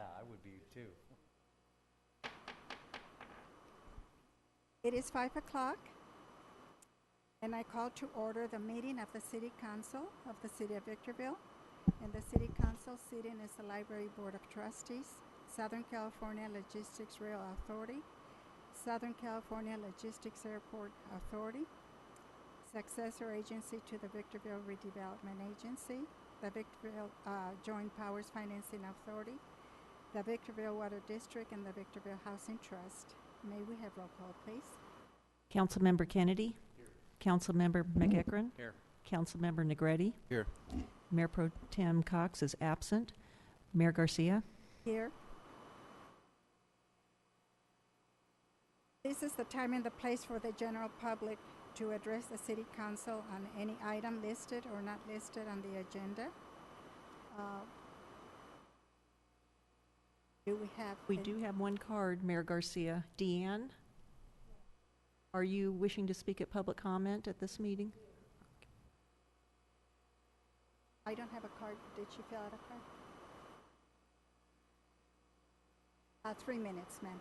Yeah, I would be too. It is 5 o'clock, and I call to order the meeting of the City Council of the City of Victorville. And the City Council sitting is the Library Board of Trustees, Southern California Logistics Rail Authority, Southern California Logistics Airport Authority, successor agency to the Victorville Redevelopment Agency, the Victorville Joint Powers Financing Authority, the Victorville Water District, and the Victorville Housing Trust. May we have roll call, please? Councilmember Kennedy. Here. Councilmember McEachron. Here. Councilmember Negretti. Here. Mayor Pro Tem Cox is absent. Mayor Garcia. Here. This is the time and the place for the general public to address the City Council on any item listed or not listed on the agenda. Do we have? We do have one card, Mayor Garcia. Deanne, are you wishing to speak at public comment at this meeting? I don't have a card. Did she fill out a card? 3 minutes, ma'am.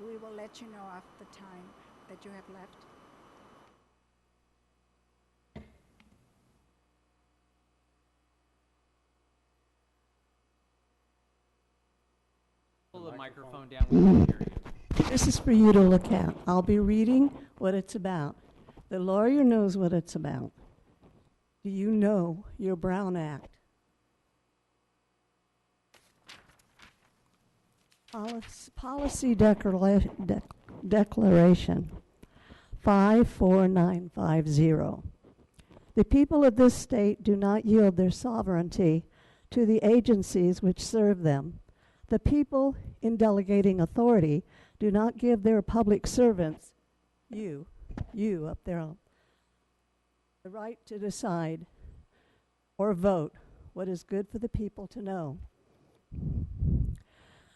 We will let you know of the time that you have left. Pull the microphone down. We can hear you. This is for you to look at. I'll be reading what it's about. The lawyer knows what it's about. Do you know your Brown Act? Policy Declaration 54950. The people of this state do not yield their sovereignty to the agencies which serve them. The people, in delegating authority, do not give their public servants, you up there, the right to decide or vote what is good for the people to know.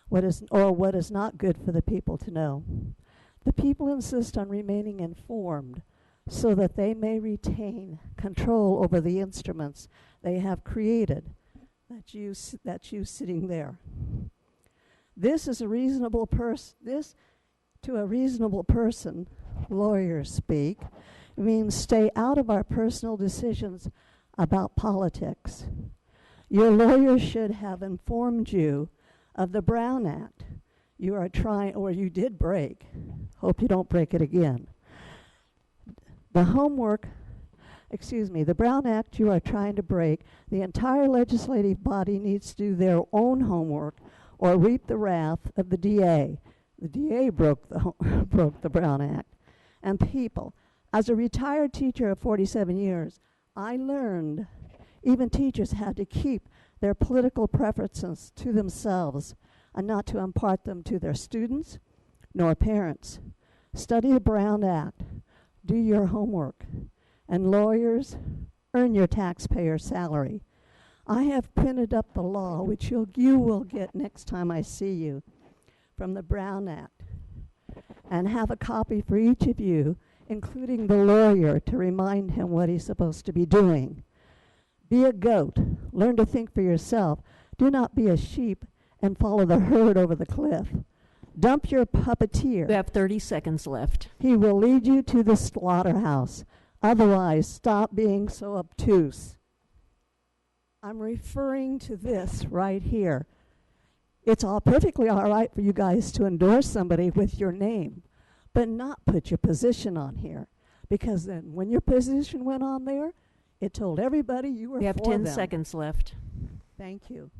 What is not good for the people to know. The people insist on remaining informed so that they may retain control over the instruments they have created. That's you sitting there. This is a reasonable to a reasonable person, lawyers speak, means stay out of our personal decisions about politics. Your lawyer should have informed you of the Brown Act you are trying, or you did break. Hope you don't break it again. The Brown Act you are trying to break, the entire legislative body needs to do their own homework or reap the wrath of the DA. The DA broke the Brown Act. And people, as a retired teacher of 47 years, I learned even teachers had to keep their political preferences to themselves and not to impart them to their students nor parents. Study the Brown Act. Do your homework. And lawyers, earn your taxpayer salary. I have printed up the law, which you will get next time I see you, from the Brown Act, and have a copy for each of you, including the lawyer, to remind him what he's supposed to be doing. Be a goat. Learn to think for yourself. Do not be a sheep and follow the herd over the cliff. Dump your puppeteer. You have 30 seconds left. He will lead you to the slaughterhouse. Otherwise, stop being so obtuse. I'm referring to this right here. It's all perfectly all right for you guys to endorse somebody with your name, but not put your position on here. Because then when your position went on there, it told everybody you were for them. You have 10 seconds left. Thank you.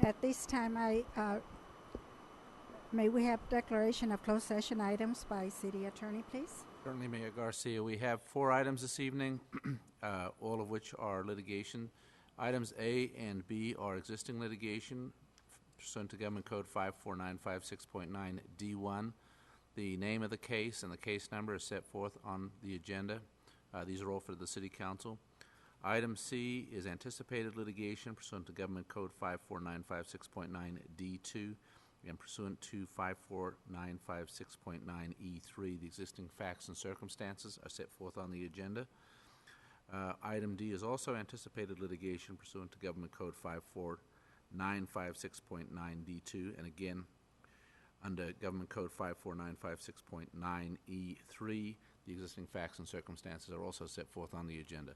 At this time, may we have declaration of closed session items by City Attorney, please? Certainly, Mayor Garcia. We have 4 items this evening, all of which are litigation. Items A and B are existing litigation pursuant to Government Code 54956.9 D1. The name of the case and the case number is set forth on the agenda. These are all for the City Council. Item C is anticipated litigation pursuant to Government Code 54956.9 D2 and pursuant to 54956.9 E3. The existing facts and circumstances are set forth on the agenda. Item D is also anticipated litigation pursuant to Government Code 54956.9 D2, and again, under Government Code 54956.9 E3, the existing facts and circumstances are also set forth on the agenda.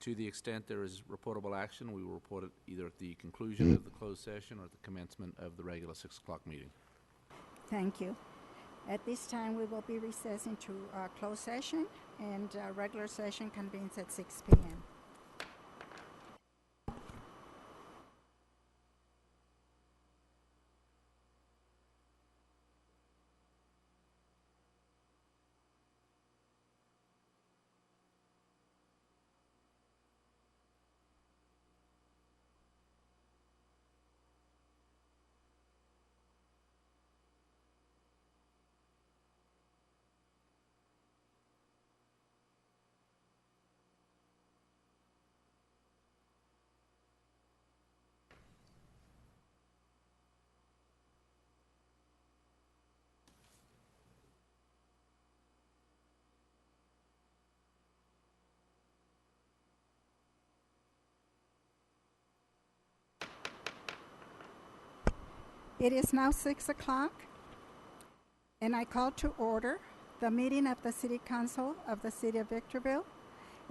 To the extent there is reportable action, we will report it either at the conclusion of the closed session or at the commencement of the regular 6 o'clock meeting. Thank you. At this time, we will be recessing to closed session, and regular session convenes at 6 p.m. It is now 6 o'clock, and I call to order the meeting of the City Council of the City of Victorville.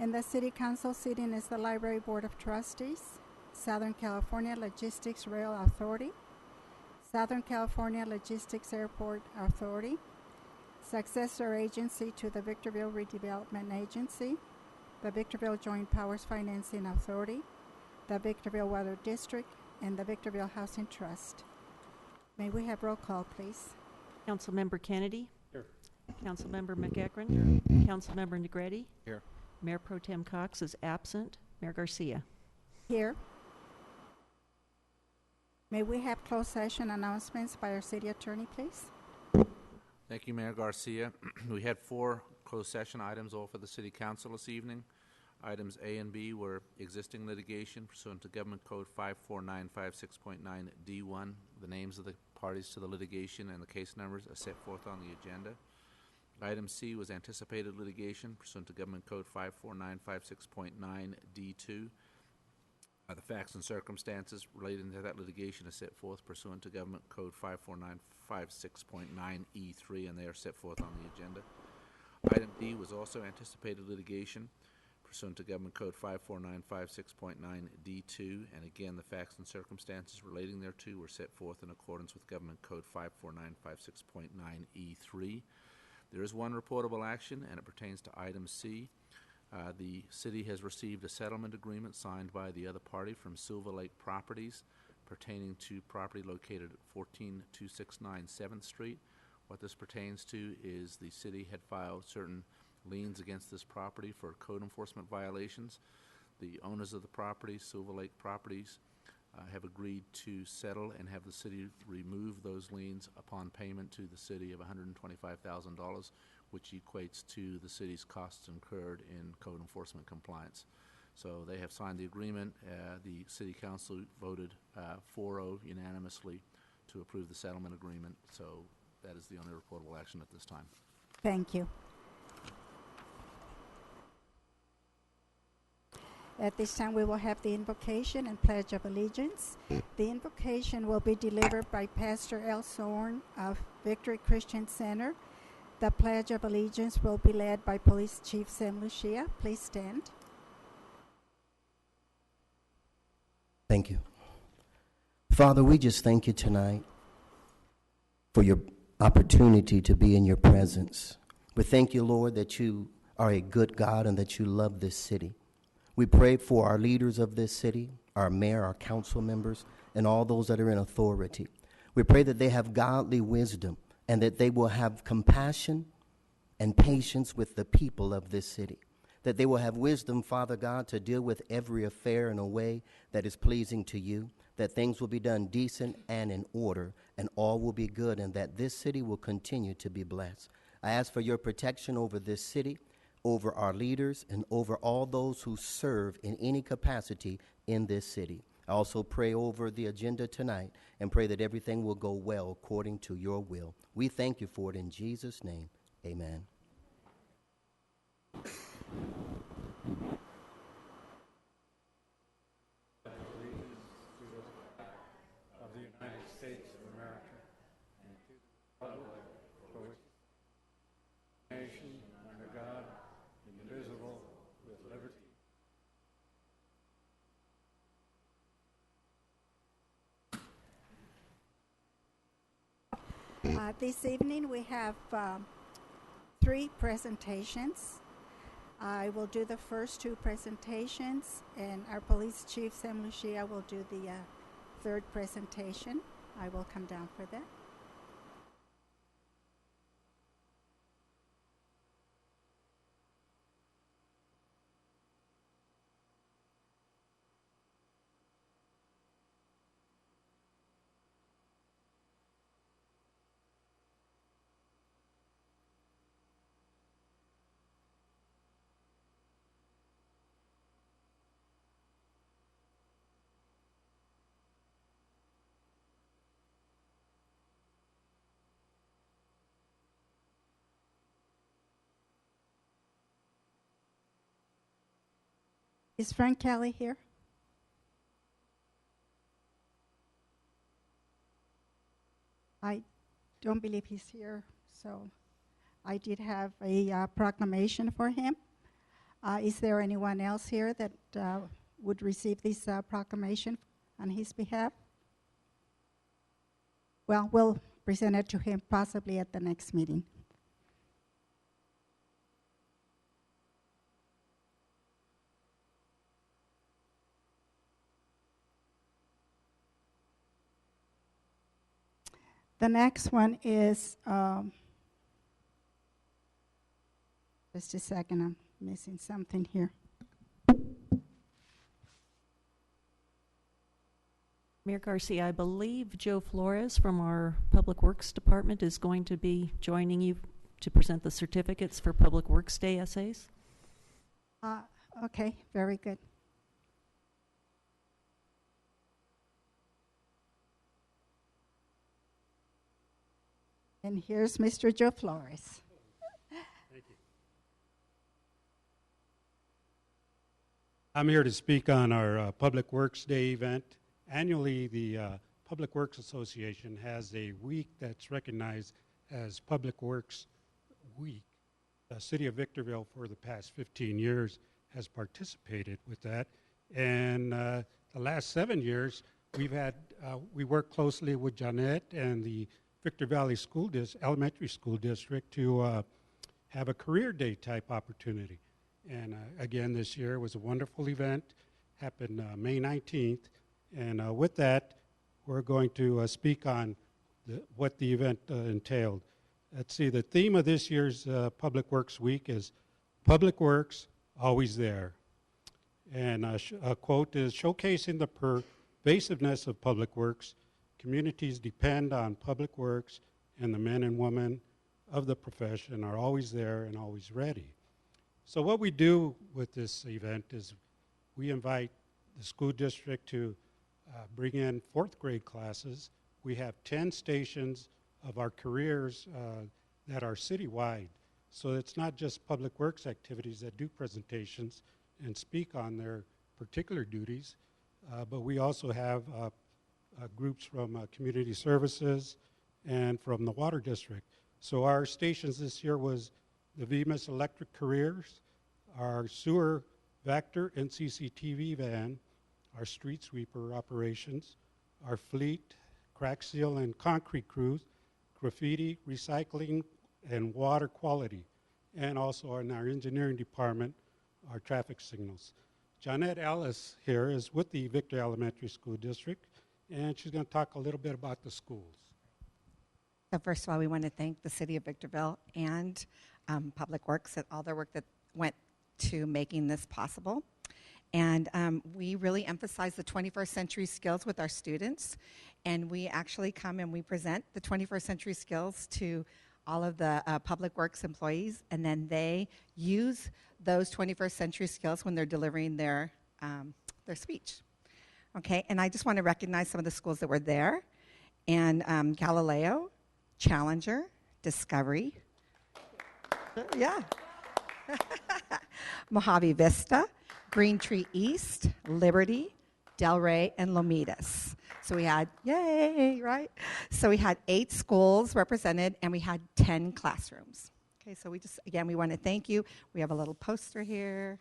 And the City Council sitting is the Library Board of Trustees, Southern California Logistics Rail Authority, Southern California Logistics Airport Authority, successor agency to the Victorville Redevelopment Agency, the Victorville Joint Powers Financing Authority, the Victorville Water District, and the Victorville Housing Trust. May we have roll call, please? Councilmember Kennedy? Here. Councilmember McEachran? Here. Councilmember Negretti? Here. Mayor Pro Tem Cox is absent. Mayor Garcia? Here. May we have closed session announcements by our City Attorney, please? Thank you, Mayor Garcia. We had 4 closed session items, all for the City Council this evening. Items A and B were existing litigation pursuant to Government Code 54956.9 D1. The names of the parties to the litigation and the case numbers are set forth on the agenda. Item C was anticipated litigation pursuant to Government Code 54956.9 D2. The facts and circumstances relating to that litigation are set forth pursuant to Government Code 54956.9 E3, and they are set forth on the agenda. Item D was also anticipated litigation pursuant to Government Code 54956.9 D2, and again, the facts and circumstances relating thereto were set forth in accordance with Government Code 54956.9 E3. There is one reportable action, and it pertains to item C. The city has received a settlement agreement signed by the other party from Silver Lake Properties pertaining to property located at 14269 7th Street. What this pertains to is the city had filed certain liens against this property for code enforcement violations. The owners of the property, Silver Lake Properties, have agreed to settle and have the city remove those liens upon payment to the city of $125,000, which equates to the city's costs incurred in code enforcement compliance. So they have signed the agreement. The City Council voted 4-0 unanimously to approve the settlement agreement. So that is the only reportable action at this time. Thank you. At this time, we will have the invocation and Pledge of Allegiance. The invocation will be delivered by Pastor L. Zorn of Victory Christian Center. The Pledge of Allegiance will be led by Police Chief Sam Lucia. Please stand. Thank you. Father, we just thank you tonight for your opportunity to be in your presence. We thank you, Lord, that you are a good God and that you love this city. We pray for our leaders of this city, our mayor, our council members, and all those that are in authority. We pray that they have godly wisdom and that they will have compassion and patience with the people of this city. That they will have wisdom, Father God, to deal with every affair in a way that is pleasing to you, that things will be done decent and in order, and all will be good, and that this city will continue to be blessed. I ask for your protection over this city, over our leaders, and over all those who serve in any capacity in this city. I also pray over the agenda tonight and pray that everything will go well according to your will. We thank you for it in Jesus' name. Amen. Of the United States of America and to the republic for which nation under God, indivisible, with liberty. This evening we have 3 presentations. I will do the first 2 presentations, and our police chief, Sam Lucia, will do the 3rd presentation. I will come down for that. Is Frank Kelly here? I don't believe he's here, so I did have a proclamation for him. Is there anyone else here that would receive this proclamation on his behalf? Well, we'll present it to him possibly at the next meeting. The next one is, just a second, I'm missing something here. Mayor Garcia, I believe Joe Flores from our Public Works Department is going to be joining you to present the certificates for Public Works Day essays. Okay, very good. And here's Mr. Joe Flores. Thank you. I'm here to speak on our Public Works Day event. Annually, the Public Works Association has a week that's recognized as Public Works Week. The City of Victorville, for the past 15 years, has participated with that. And the last 7 years, we work closely with Jeanette and the Victor Valley Elementary School District to have a career day type opportunity. And again, this year was a wonderful event, happened May 19th. And with that, we're going to speak on what the event entailed. Let's see, the theme of this year's Public Works Week is Public Works, Always There. And a quote is, showcasing the pervasiveness of public works, communities depend on public works, and the men and women of the profession are always there and always ready. So what we do with this event is we invite the school district to bring in 4th grade classes. We have 10 stations of our careers that are citywide. So it's not just public works activities that do presentations and speak on their particular duties, but we also have groups from community services and from the water district. So our stations this year was the VMIS Electric Careers, our sewer Vector and CCTV van, our street sweeper operations, our fleet, crack seal and concrete crews, graffiti, recycling, and water quality, and also in our engineering department, our traffic signals. Jeanette Ellis here is with the Victor Elementary School District, and she's going to talk a little bit about the schools. So first of all, we want to thank the City of Victorville and Public Works and all their work that went to making this possible. And we really emphasize the 21st century skills with our students. And we actually come and we present the 21st century skills to all of the Public Works employees, and then they use those 21st century skills when they're delivering their speech. Okay, and I just want to recognize some of the schools that were there. And Galileo, Challenger, Discovery, yeah, Mojave Vista, Green Tree East, Liberty, Delray, and Lomitas. So we had, yay, right? So we had 8 schools represented, and we had 10 classrooms. Okay, so we just, again, we want to thank you. We have a little poster here.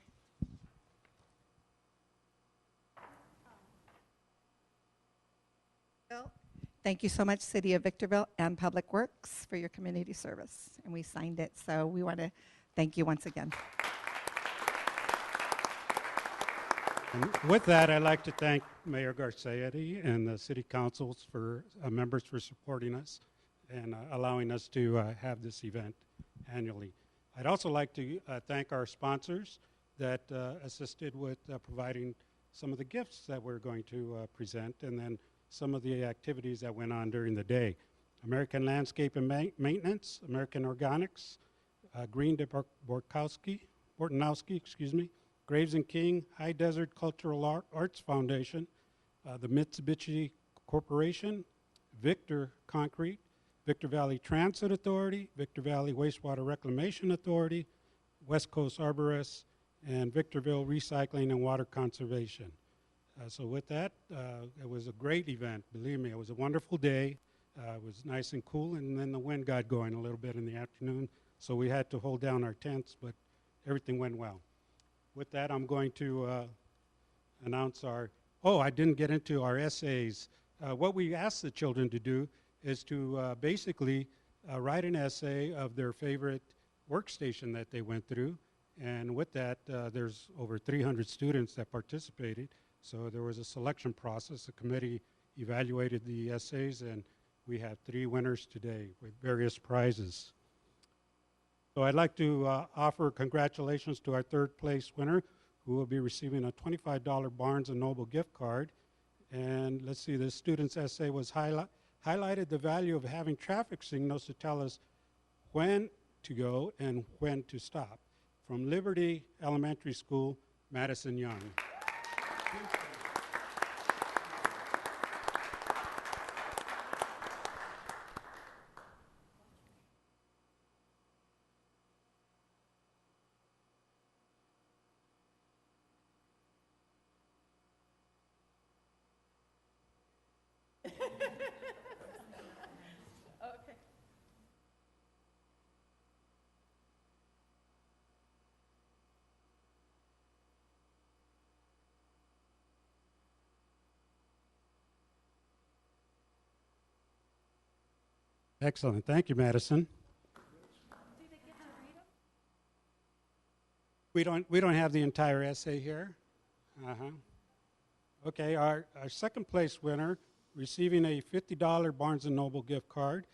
Thank you so much, City of Victorville and Public Works, for your community service. And we signed it, so we want to thank you once again. And with that, I'd like to thank Mayor Garcetti and the city councils for members for supporting us and allowing us to have this event annually. I'd also like to thank our sponsors that assisted with providing some of the gifts that we're going to present, and then some of the activities that went on during the day. American Landscape and Maintenance, American Organics, Green de Bortnowski, Graves and King, High Desert Cultural Arts Foundation, the Mitsubishi Corporation, Victor Concrete, Victor Valley Transit Authority, Victor Valley Wastewater Reclamation Authority, West Coast Arborists, and Victorville Recycling and Water Conservation. So with that, it was a great event. Believe me, it was a wonderful day. It was nice and cool, and then the wind got going a little bit in the afternoon, so we had to hold down our tents, but everything went well. With that, I'm going to announce our, I didn't get into our essays. What we asked the children to do is to basically write an essay of their favorite workstation that they went through, and with that, there's over 300 students that participated. So there was a selection process. The committee evaluated the essays, and we have 3 winners today with various prizes. So I'd like to offer congratulations to our 3rd place winner, who will be receiving a $25 Barnes & Noble gift card. And let's see, the student's essay was highlighted the value of having traffic signals to tell us when to go and when to stop. From Liberty Elementary School, Madison Young. Excellent. Thank you, Madison. We don't have the entire essay here. Okay, our 2nd place winner receiving a $50 Barnes & Noble gift card.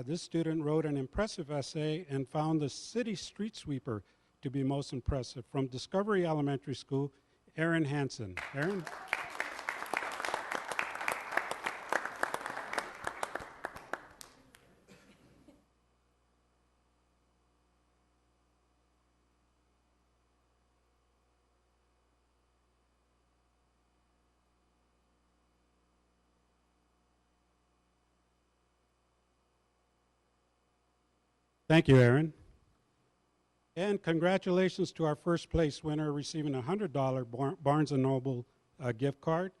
This student wrote an impressive essay and found the city street sweeper to be most impressive. From Discovery Elementary School, Aaron Hansen. Aaron? Thank you, Aaron. And congratulations to our 1st place winner receiving a $100 Barnes & Noble gift card.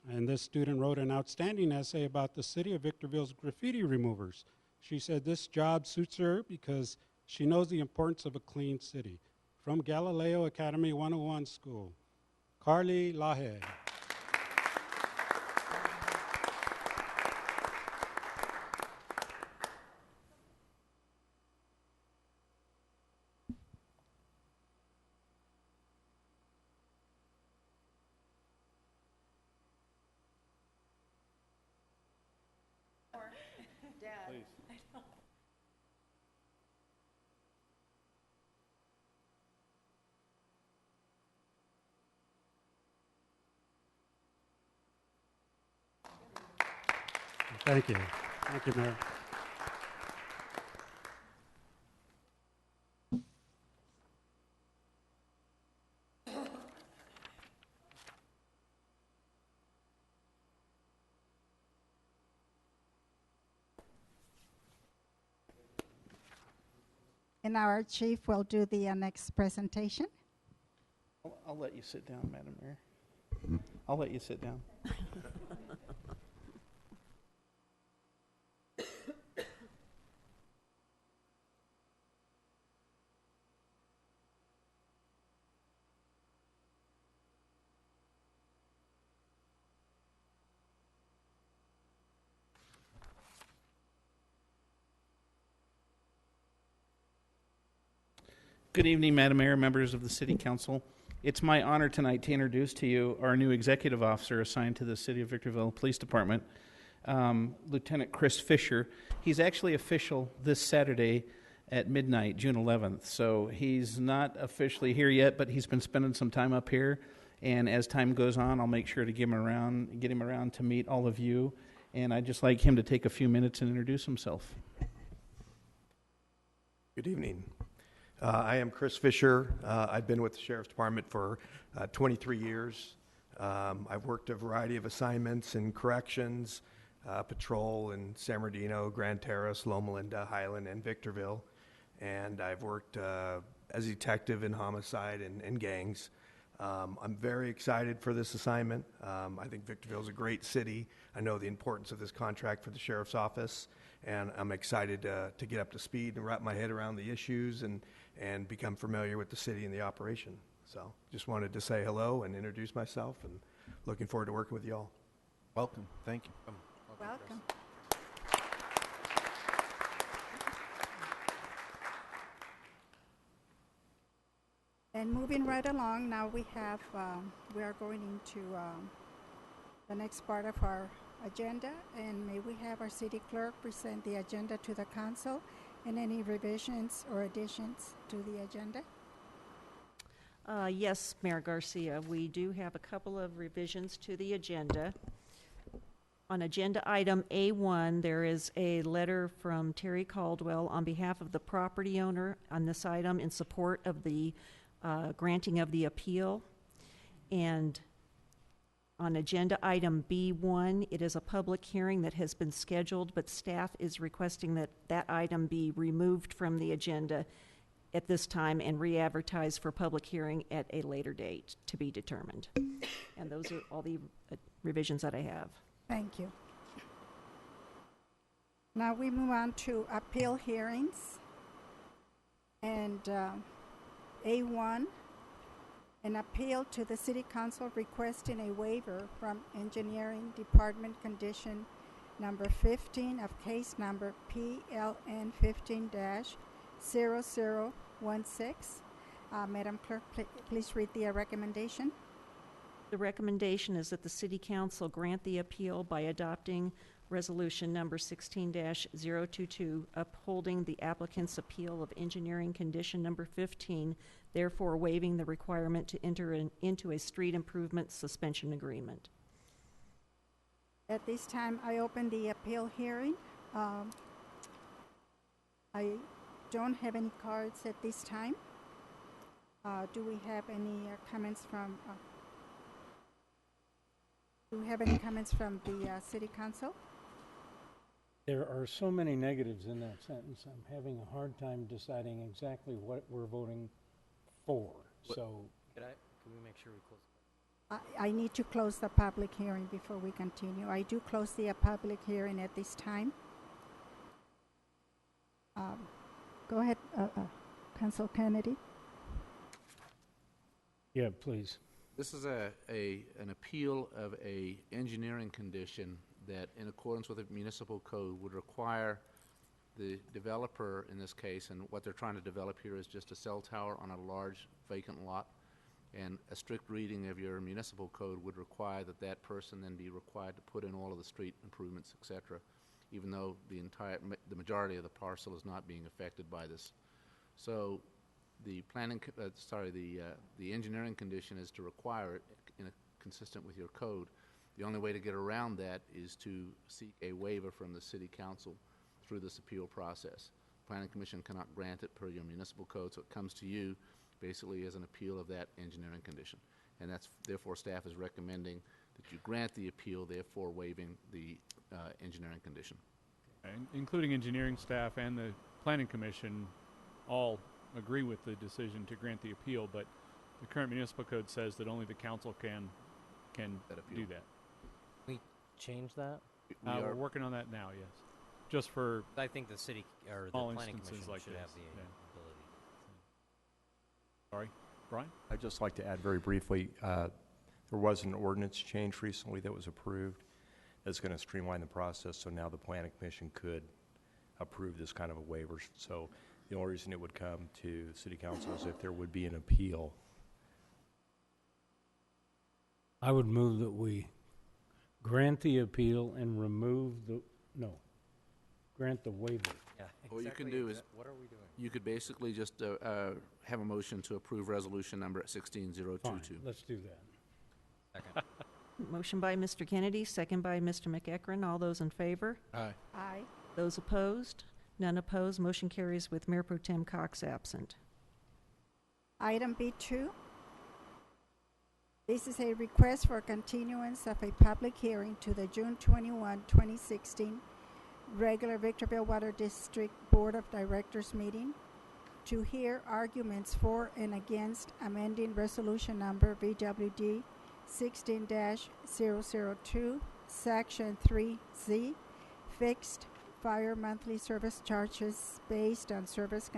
And this student wrote an outstanding essay about the city of Victorville's graffiti removers. She said this job suits her because she knows the importance of a clean city. From Galileo Academy 101 School, Carly Lahe. please. Thank you. Thank you, Mayor. And our chief will do the next presentation. I'll let you sit down, Madam Mayor. I'll let you sit down. Good evening, Madam Mayor, members of the City Council. It's my honor tonight to introduce to you our new executive officer assigned to the City of Victorville Police Department, Lieutenant Chris Fisher. He's actually official this Saturday at midnight, June 11th. So he's not officially here yet, but he's been spending some time up here. And as time goes on, I'll make sure to get him around to meet all of you. And I'd just like him to take a few minutes and introduce himself. Good evening. I am Chris Fisher. I've been with the Sheriff's Department for 23 years. I've worked a variety of assignments in corrections, patrol in San Bernardino, Grand Terrace, Loma Linda, Highland, and Victorville. And I've worked as a detective in homicide and gangs. I'm very excited for this assignment. I think Victorville is a great city. I know the importance of this contract for the Sheriff's Office, and I'm excited to get up to speed and wrap my head around the issues and become familiar with the city and the operation. So just wanted to say hello and introduce myself, and looking forward to working with you all. Welcome. Thank you. Welcome. And moving right along, now we are going into the next part of our agenda, and may we have our city clerk present the agenda to the council and any revisions or additions to the agenda? Yes, Mayor Garcia, we do have a couple of revisions to the agenda. On agenda item A1, there is a letter from Terry Caldwell on behalf of the property owner on this item in support of the granting of the appeal. And on agenda item B1, it is a public hearing that has been scheduled, but staff is requesting that that item be removed from the agenda at this time and re-advertised for public hearing at a later date to be determined. And those are all the revisions that I have. Thank you. Now we move on to appeal hearings. And A1, an appeal to the City Council requesting a waiver from Engineering Department Condition number 15 of case number PLN 15-0016. Madam Clerk, please read the recommendation. The recommendation is that the City Council grant the appeal by adopting Resolution number 16-022, upholding the applicant's appeal of engineering condition number 15, therefore waiving the requirement to enter into a street improvement suspension agreement. At this time, I open the appeal hearing. I don't have any cards at this time. Do we have any comments from? Do we have any comments from the City Council? There are so many negatives in that sentence, I'm having a hard time deciding exactly what we're voting for. So, Can we make sure we close? I need to close the public hearing before we continue. I do close the public hearing at this time. Go ahead, Council Kennedy. yeah, please. This is an appeal of a engineering condition that, in accordance with the municipal code, would require the developer in this case, and what they're trying to develop here is just a cell tower on a large vacant lot, and a strict reading of your municipal code would require that that person then be required to put in all of the street improvements, etc., even though the majority of the parcel is not being affected by this. So the the engineering condition is to require it consistent with your code. The only way to get around that is to seek a waiver from the City Council through this appeal process. Planning Commission cannot grant it per your municipal code, so it comes to you basically as an appeal of that engineering condition. And therefore staff is recommending that you grant the appeal, therefore waiving the engineering condition. Including engineering staff and the Planning Commission all agree with the decision to grant the appeal, but the current municipal code says that only the council can do that. We change that? We're working on that now, yes. Just for I think the city or the all planning instances commission like should this, have the yeah. ability. Sorry, Brian? I'd just like to add very briefly, there was an ordinance change recently that was approved that's going to streamline the process, so now the Planning Commission could approve this kind of a waiver. So the only reason it would come to City Council is if there would be an appeal. I would move that we grant the appeal and grant the waiver. Yeah, What you can do is, what are we doing? you could basically just have a motion to approve resolution number 16022. Fine, let's do that. Second. Motion by Mr. Kennedy, second by Mr. McEachran. All those in favor? Aye. Aye. Those opposed? None opposed. Motion carries with Mayor Pro Tem Cox absent. Item B2. This is a request for continuance of a public hearing to the June 21, 2016 regular Victorville Water District Board of Directors meeting to hear arguments for and against amending resolution number VWD 16-002, Section 3Z, fixed fire monthly service charges based on service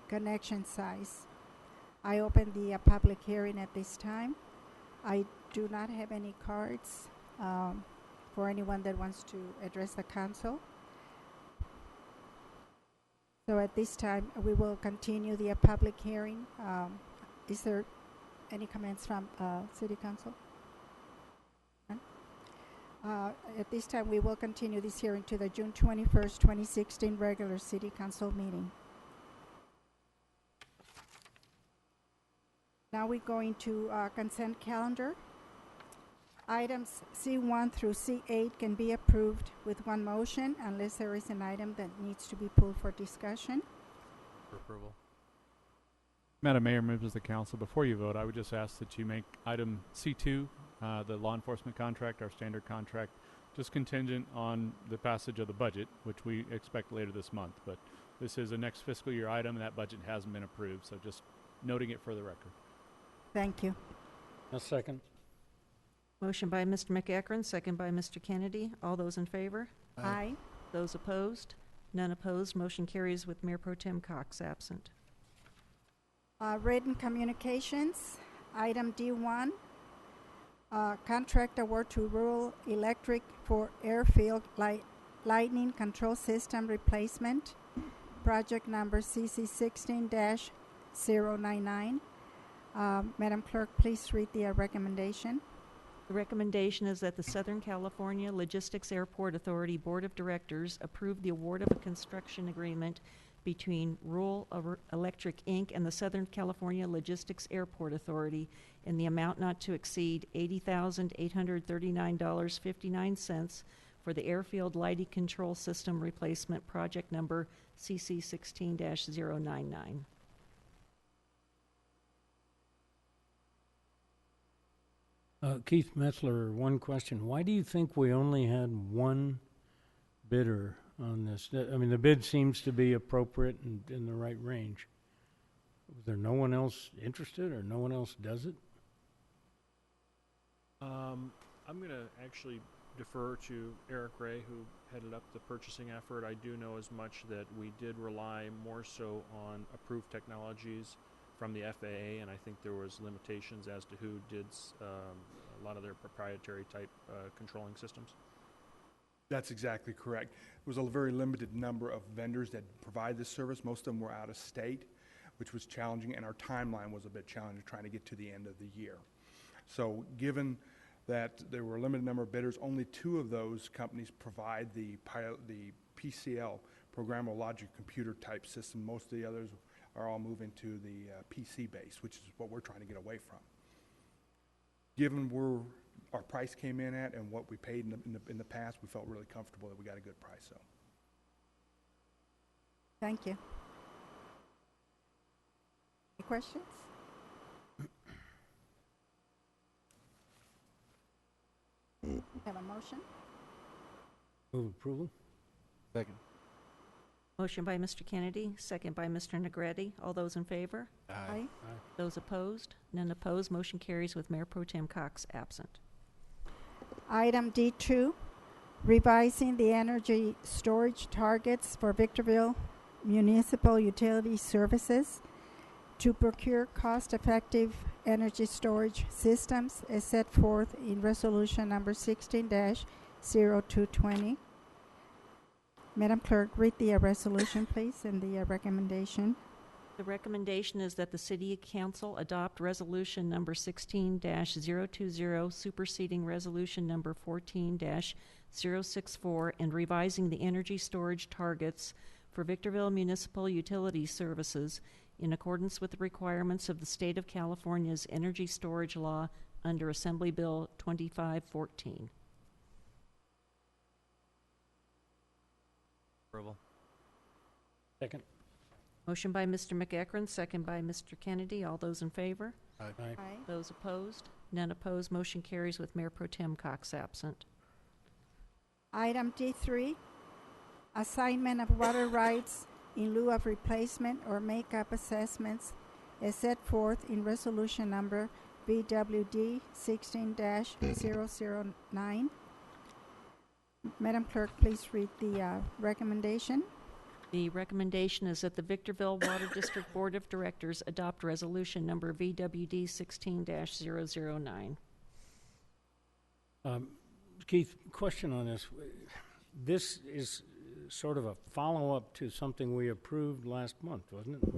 connection size. I open the public hearing at this time. I do not have any cards for anyone that wants to address the council. So at this time, we will continue the public hearing. Is there any comments from City Council? None? At this time, we will continue this hearing to the June 21st, 2016 regular City Council meeting. Now we're going to consent calendar. Items C1 through C8 can be approved with one motion unless there is an item that needs to be pulled for discussion. For approval. Madam Mayor, members of the council, before you vote, I would just ask that you make item C2, the law enforcement contract, our standard contract, just contingent on the passage of the budget, which we expect later this month. But this is a next fiscal year item, and that budget hasn't been approved, so just noting it for the record. Thank you. A second. Motion by Mr. McEachran, second by Mr. Kennedy. All those in favor? Aye. Those opposed? None opposed. Motion carries with Mayor Pro Tem Cox absent. Written communications, item D1, contract award to Rural Electric for airfield lightning control system replacement, project number CC16-099. Madam Clerk, please read the recommendation. The recommendation is that the Southern California Logistics Airport Authority Board of Directors approve the award of a construction agreement between Rural Electric, Inc. and the Southern California Logistics Airport Authority in the amount not to exceed $80,839.59 for the airfield lighting control system replacement, project number CC16-099. Keith Metzler, one question. Why do you think we only had one bidder on this? I mean, the bid seems to be appropriate and in the right range. Was there no one else interested, or no one else does it? I'm going to actually defer to Eric Ray, who headed up the purchasing effort. I do know as much that we did rely more so on approved technologies from the FAA, and I think there was limitations as to who did a lot of their proprietary type controlling systems. That's exactly correct. There was a very limited number of vendors that provide this service. Most of them were out of state, which was challenging, and our timeline was a bit challenging trying to get to the end of the year. So given that there were a limited number of bidders. Only 2 of those companies provide the PCL, programmable logic computer type system. Most of the others are all moving to the PC base, which is what we're trying to get away from. Given where our price came in at and what we paid in the past, we felt really comfortable that we got a good price. So, Thank you. Any questions? Have a motion? Move approval? Second. Motion by Mr. Kennedy, second by Mr. Negretti. All those in favor? Aye. Those opposed? None opposed. Motion carries with Mayor Pro Tem Cox absent. Item D2, revising the energy storage targets for Victorville Municipal Utility Services to procure cost-effective energy storage systems as set forth in Resolution Number 16-0220. Madam Clerk, read the resolution, please, and the recommendation. The recommendation is that the City Council adopt Resolution Number 16-020, superseding Resolution Number 14-064, and revising the energy storage targets for Victorville Municipal Utility Services in accordance with the requirements of the State of California's Energy Storage Law under Assembly Bill 2514. Approval. Second. Motion by Mr. McEachron, second by Mr. Kennedy. All those in favor? Aye. Aye. Those opposed? None opposed. Motion carries with Mayor Pro Tem Cox absent. Item D3, assignment of water rights in lieu of replacement or make-up assessments as set forth in Resolution Number VWD 16-009. Madam Clerk, please read the recommendation. The recommendation is that the Victorville Water District Board of Directors adopt Resolution Number VWD 16-009. Keith, question on this. This is sort of a follow-up to something we approved last month, wasn't it?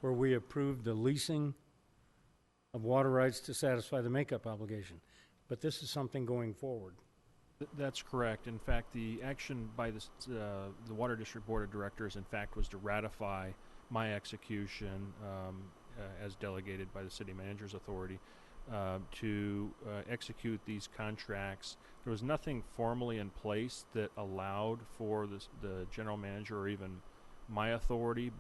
Where we approved the leasing of water rights to satisfy the makeup obligation. But this is something going forward. That's correct. In fact, the action by the Water District Board of Directors, in fact, was to ratify my execution as delegated by the City Manager's Authority to execute these contracts. There was nothing formally in place that allowed for the General Manager or even my authority,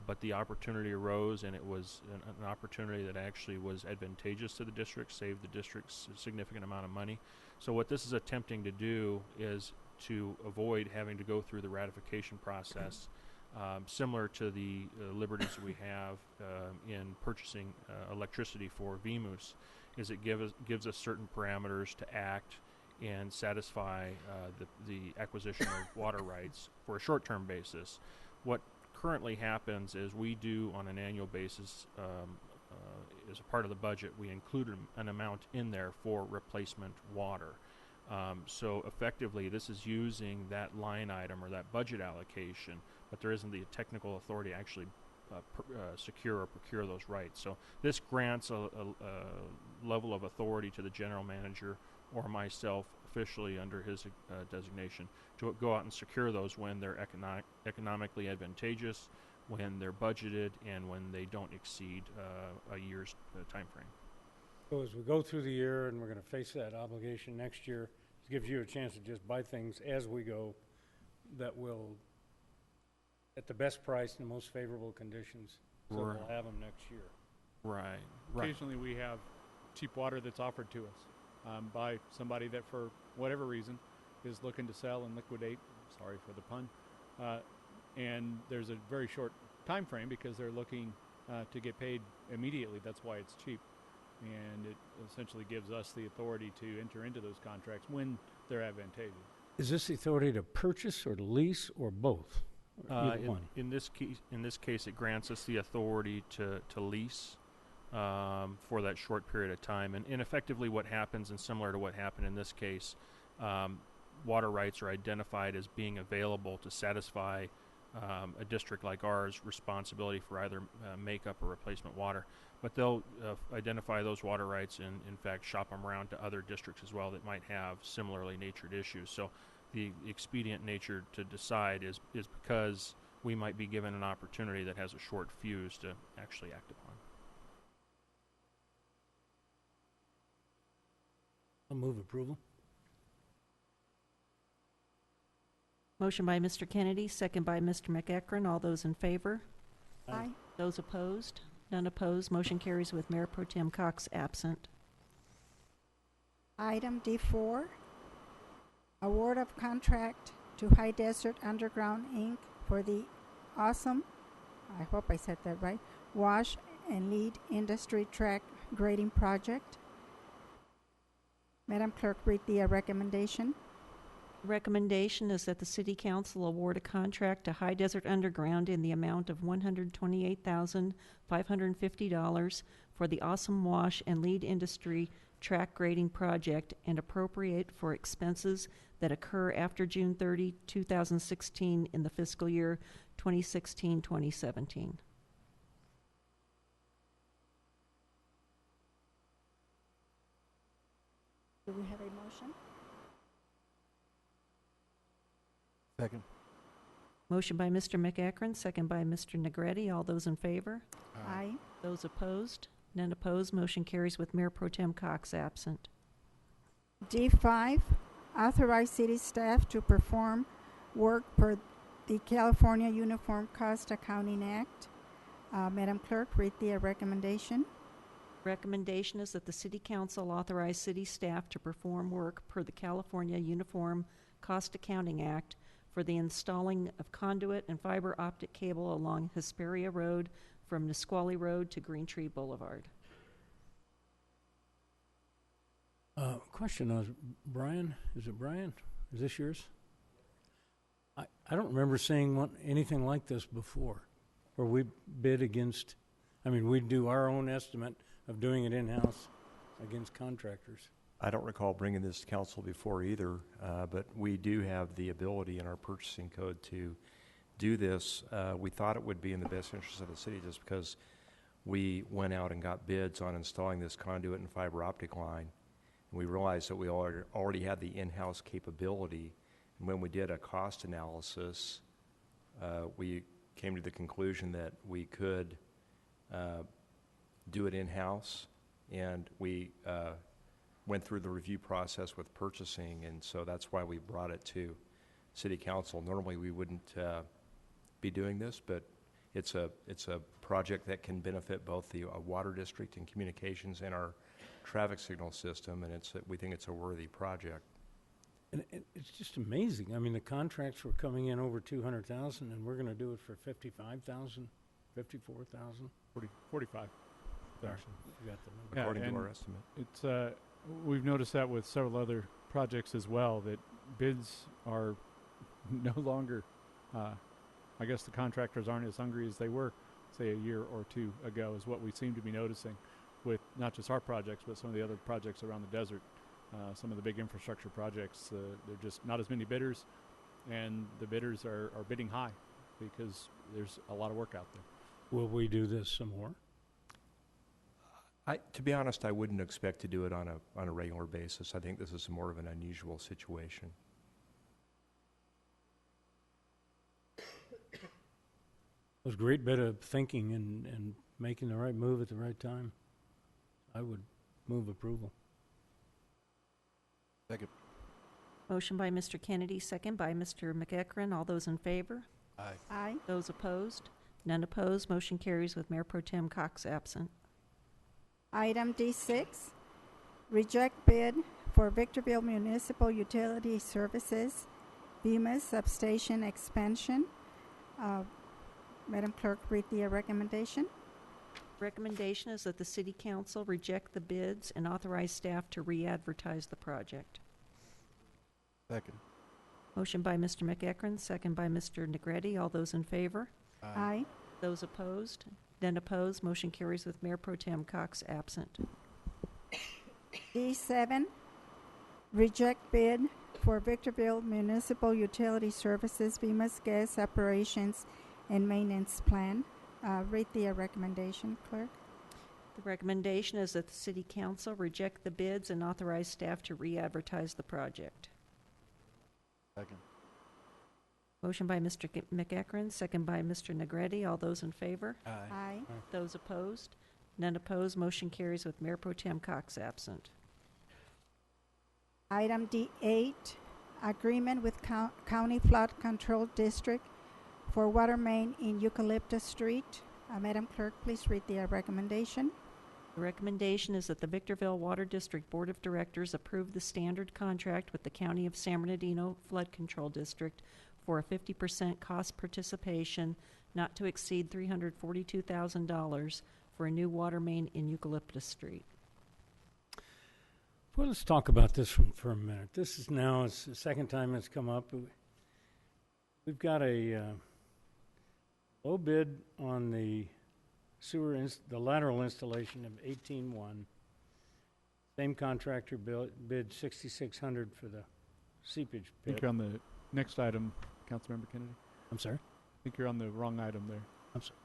but the opportunity arose, and it was an opportunity that actually was advantageous to the district, saved the district a significant amount of money. So what this is attempting to do is to avoid having to go through the ratification process, similar to the liberties we have in purchasing electricity for VMUS, is it gives us certain parameters to act and satisfy the acquisition of water rights for a short-term basis. What currently happens is we do on an annual basis, as a part of the budget, we include an amount in there for replacement water. So effectively, this is using that line item or that budget allocation, but there isn't the technical authority to actually secure or procure those rights. So this grants a level of authority to the general manager or myself officially under his designation to go out and secure those when they're economically advantageous, when they're budgeted, and when they don't exceed a year's time frame. So as we go through the year and we're going to face that obligation next year, it gives you a chance to just buy things as we go that will, at the best price and the most favorable conditions, so Right. we'll have them next year. Right. Occasionally we have cheap water that's offered to us by somebody that for whatever reason is looking to sell and liquidate, sorry for the pun, and there's a very short time frame because they're looking to get paid immediately. That's why it's cheap. And it essentially gives us the authority to enter into those contracts when they're advantageous. Is this the authority to purchase or to lease or both? Or either one? In this case, it grants us the authority to lease for that short period of time. And effectively what happens, and similar to what happened in this case, water rights are identified as being available to satisfy a district like ours' responsibility for either makeup or replacement water. but they'll identify those water rights and, in fact, shop them around to other districts as well that might have similarly natured issues. So the expedient nature to decide is because we might be given an opportunity that has a short fuse to actually act upon. I'll move approval. Motion by Mr. Kennedy, second by Mr. McEachron. All those in favor? Aye. Those opposed? None opposed. Motion carries with Mayor Pro Tem Cox absent. Item D4, award of contract to High Desert Underground, Inc. for the awesome, I hope I said that right, wash and lead industry track grading project. Madam Clerk, read the recommendation. Recommendation is that the City Council award a contract to High Desert Underground in the amount of $128,550 for the Awesome Wash and Lead Industry Track Grading Project and appropriate for expenses that occur after June 30, 2016 in the fiscal year 2016-2017. Do we have a motion? Second. Motion by Mr. McEachron, second by Mr. Negretti. All those in favor? Aye. Those opposed? None opposed. Motion carries with Mayor Pro Tem Cox absent. D5, authorize city staff to perform work per the California Uniform Cost Accounting Act. Madam Clerk, read the recommendation. Recommendation is that the City Council authorize city staff to perform work per the California Uniform Cost Accounting Act for the installing of conduit and fiber optic cable along Hesperia Road from Nisqually Road to Green Tree Boulevard. Question is, Brian, is it Brian? Is this yours? I don't remember seeing anything like this before, where we bid against, we do our own estimate of doing it in-house against contractors. I don't recall bringing this to council before either, but we do have the ability in our purchasing code to do this. We thought it would be in the best interest of the city just because we went out and got bids on installing this conduit and fiber optic line. And we realized that we already had the in-house capability. And when we did a cost analysis, we came to the conclusion that we could do it in-house, and we went through the review process with purchasing, and so that's why we brought it to City Council. Normally we wouldn't be doing this, but it's a project that can benefit both the water district and communications and our traffic signal system, and we think it's a worthy project. And it's just amazing. The contracts were coming in over $200,000, and we're going to do it for $55,000, $54,000. 45. Sorry, you got the number. According to and our estimate. It's we've noticed that with several other projects as well, that bids are no longer, I guess the contractors aren't as hungry as they were, say, a year or two ago, is what we seem to be noticing with not just our projects, but some of the other projects around the desert. Some of the big infrastructure projects, they're just not as many bidders, and the bidders are bidding high because there's a lot of work out there. Will we do this some more? To be honest, I wouldn't expect to do it on a regular basis. I think this is more of an unusual situation. It was a great bit of thinking and making the right move at the right time. I would move approval. Second. Motion by Mr. Kennedy, second by Mr. McEachron. All those in favor? Aye. Aye. Those opposed? None opposed. Motion carries with Mayor Pro Tem Cox absent. Item D6, reject bid for Victorville Municipal Utility Services, Bemis Substation Expansion. Madam Clerk, read the recommendation. Recommendation is that the City Council reject the bids and authorize staff to re-advertise the project. Second. Motion by Mr. McEachron, second by Mr. Negretti. All those in favor? Aye. Those opposed? None opposed. Motion carries with Mayor Pro Tem Cox absent. D7, reject bid for Victorville Municipal Utility Services, Bemis Gas Operations and Maintenance Plan. Read the recommendation, Clerk. The recommendation is that the City Council reject the bids and authorize staff to re-advertise the project. Second. Motion by Mr. McEachran, second by Mr. Negretti. All those in favor? Aye. Those opposed? None opposed. Motion carries with Mayor Pro Tem Cox absent. Item D8, agreement with County Flood Control District for water main in Eucalyptus Street. Madam Clerk, please read the recommendation. The recommendation is that the Victorville Water District Board of Directors approve the standard contract with the County of San Bernardino Flood Control District for a 50% cost participation not to exceed $342,000 for a new water main in Eucalyptus Street. Well, let's talk about this one for a minute. This is now it's the second time it's come up. We've got a low bid on the the lateral installation of 18.1. Same contractor bid 6,600 for the seepage I think pit. you're on the next item, Councilmember Kennedy. I'm sorry? I think you're on the wrong item there. I'm sorry.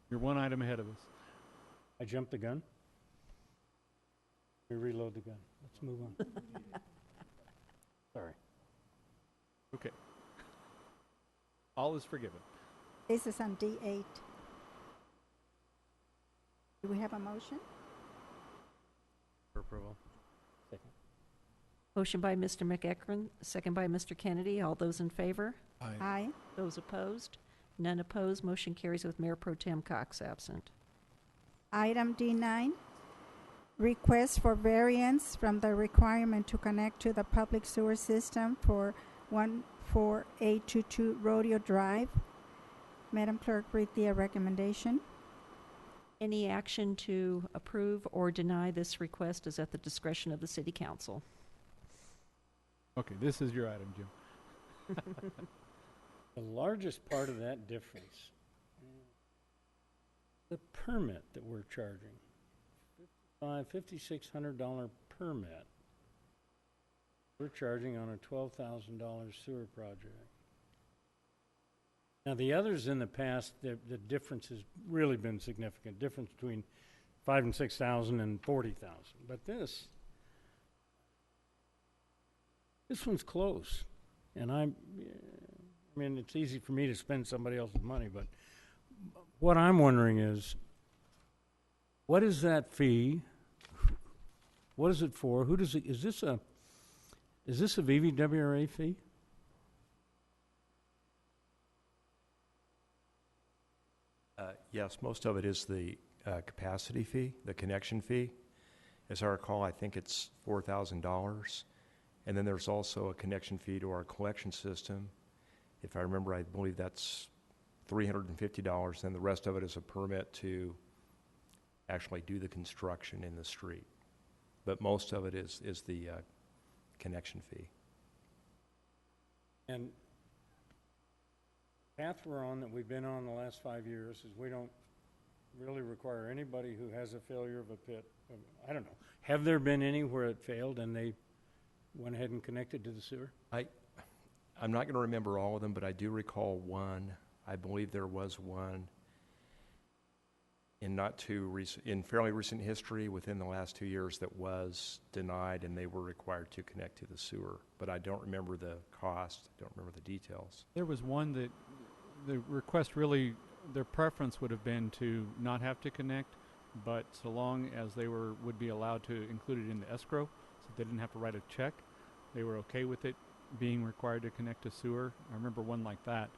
You're one item ahead of us. I jumped the gun? We reload the gun. Let's move on. Sorry. Okay. All is forgiven. This is on D8. Do we have a motion? For approval. Second. Motion by Mr. McEachran, second by Mr. Kennedy. All those in favor? Aye. Those opposed? None opposed. Motion carries with Mayor Pro Tem Cox absent. Item D9, request for variance from the requirement to connect to the public sewer system for 14822 Rodeo Drive. Madam Clerk, read the recommendation. Any action to approve or deny this request is at the discretion of the City Council. Okay, this is your item, Jim. The largest part of that difference, the permit that we're charging, $5,600 permit. We're charging on a $12,000 sewer project. Now, the others in the past, the difference has really been significant. Difference between $5,000 and $6,000 and $40,000. But this one's close. And I mean, it's easy for me to spend somebody else's money, but what I'm wondering is, what is that fee? What is it for? Who does it? Is this a VVWRA fee? Yes, most of it is the capacity fee, the connection fee. As I recall, I think it's $4,000. And then there's also a connection fee to our collection system. If I remember, I believe that's $350. And the rest of it is a permit to actually do the construction in the street. But most of it is the connection fee. And the path we're on, that we've been on the last 5 years, is we don't really require anybody who has a failure of a pit. I don't know. Have there been any where it failed and they went ahead and connected to the sewer? I'm not going to remember all of them, but I do recall one. I believe there was one in fairly recent history, within the last 2 years, that was denied, and they were required to connect to the sewer. But I don't remember the cost. I don't remember the details. There was one that the request really, their preference would have been to not have to connect, but so long as they would be allowed to include it in the escrow, so they didn't have to write a check, they were okay with it being required to connect to sewer. I remember one like that.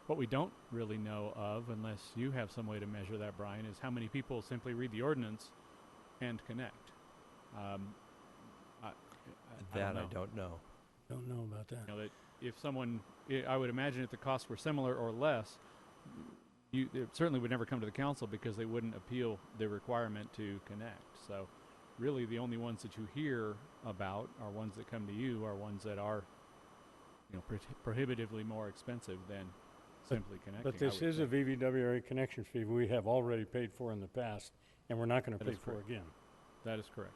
What we don't really know of, unless you have some way to measure that, Brian, is how many people simply read the ordinance and connect. I don't know. Don't know about that. You know, that if someone, I would imagine if the costs were similar or less, it certainly would never come to the council because they wouldn't appeal the requirement to connect. So really the only ones that you hear about are ones that come to you, are ones that are, you know, prohibitively more expensive than simply connecting. But this is a VVWRA connection fee we have already paid for in the past, and we're not going to pay for again. That is correct.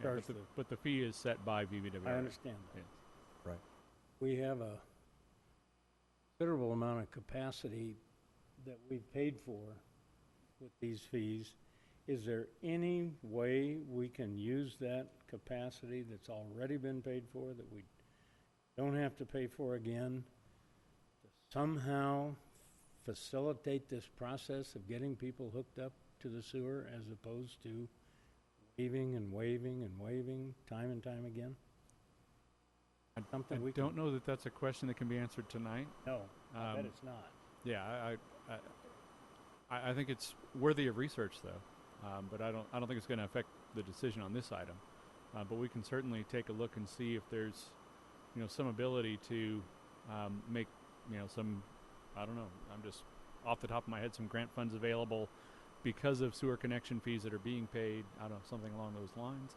Yeah, but the fee is set by VVWRA. I understand that. Yes. Right. We have a considerable amount of capacity that we've paid for with these fees, is there any way we can use that capacity that's already been paid for, that we don't have to pay for again, to somehow facilitate this process of getting people hooked up to the sewer as opposed to waving and waving and waving time and time again? I Something we don't know that that's a question that can be answered tonight. No, I bet it's not. Yeah, I think it's worthy of research, though. But I don't think it's going to affect the decision on this item. But we can certainly take a look and see if there's, some ability to make, some, I don't know, I'm just off the top of my head, some grant funds available because of sewer connection fees that are being paid. I don't know, something along those lines.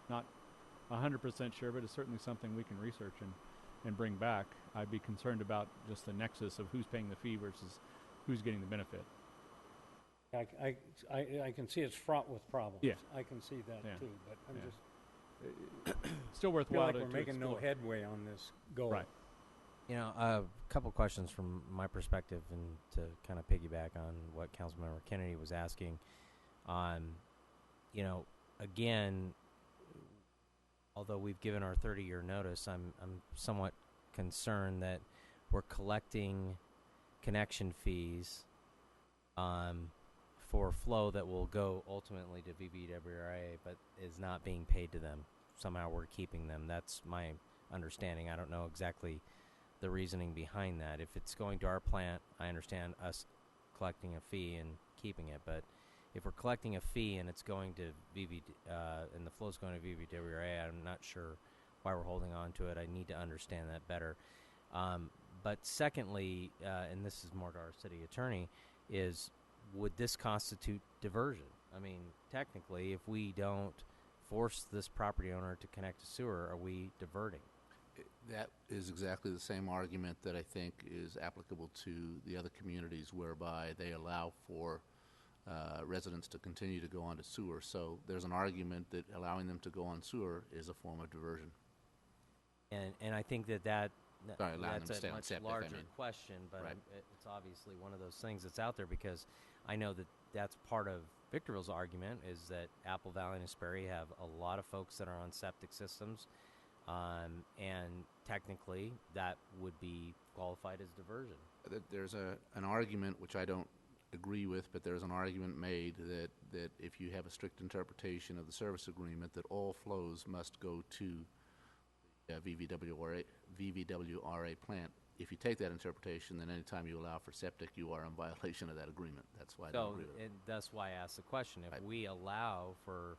Not 100% sure, but it's certainly something we can research and bring back. I'd be concerned about just the nexus of who's paying the fee versus who's getting the benefit. I can see it's fraught with problems. Yeah. I can see that Yeah. too, but I'm Yeah. just Still feel worthwhile like to we're making no explore. headway on this goal. Right. A couple questions from my perspective, and to kind of piggyback on what Councilmember Kennedy was asking. Again, although we've given our 30-year notice, I'm somewhat concerned that we're collecting connection fees for flow that will go ultimately to VVWRA, but is not being paid to them. Somehow we're keeping them. That's my understanding. I don't know exactly the reasoning behind that. If it's going to our plant, I understand us collecting a fee and keeping it, but if we're collecting a fee and it's going to and the flow's going to VVWRA, I'm not sure why we're holding on to it. I need to understand that better. But secondly, and this is more to our city attorney, is would this constitute diversion? I mean, technically, if we don't force this property owner to connect to sewer, are we diverting? That is exactly the same argument that I think is applicable to the other communities whereby they allow for residents to continue to go onto sewer. So there's an argument that allowing them to go on sewer is a form of diversion. And I think that's Sorry, allowing them to a stay on much septic, I larger mean. question, but Right. it's obviously one of those things that's out there, because I know that that's part of Victorville's argument, is that Apple Valley and Hesperia have a lot of folks that are on septic systems, and technically that would be qualified as diversion. There's an argument which I don't agree with, but there's an argument made that if you have a strict interpretation of the service agreement, that all flows must go to VVWRA plant. If you take that interpretation, then anytime you allow for septic, you are in violation of that agreement. That's why I don't agree with it. And that's why I asked the question. If we allow for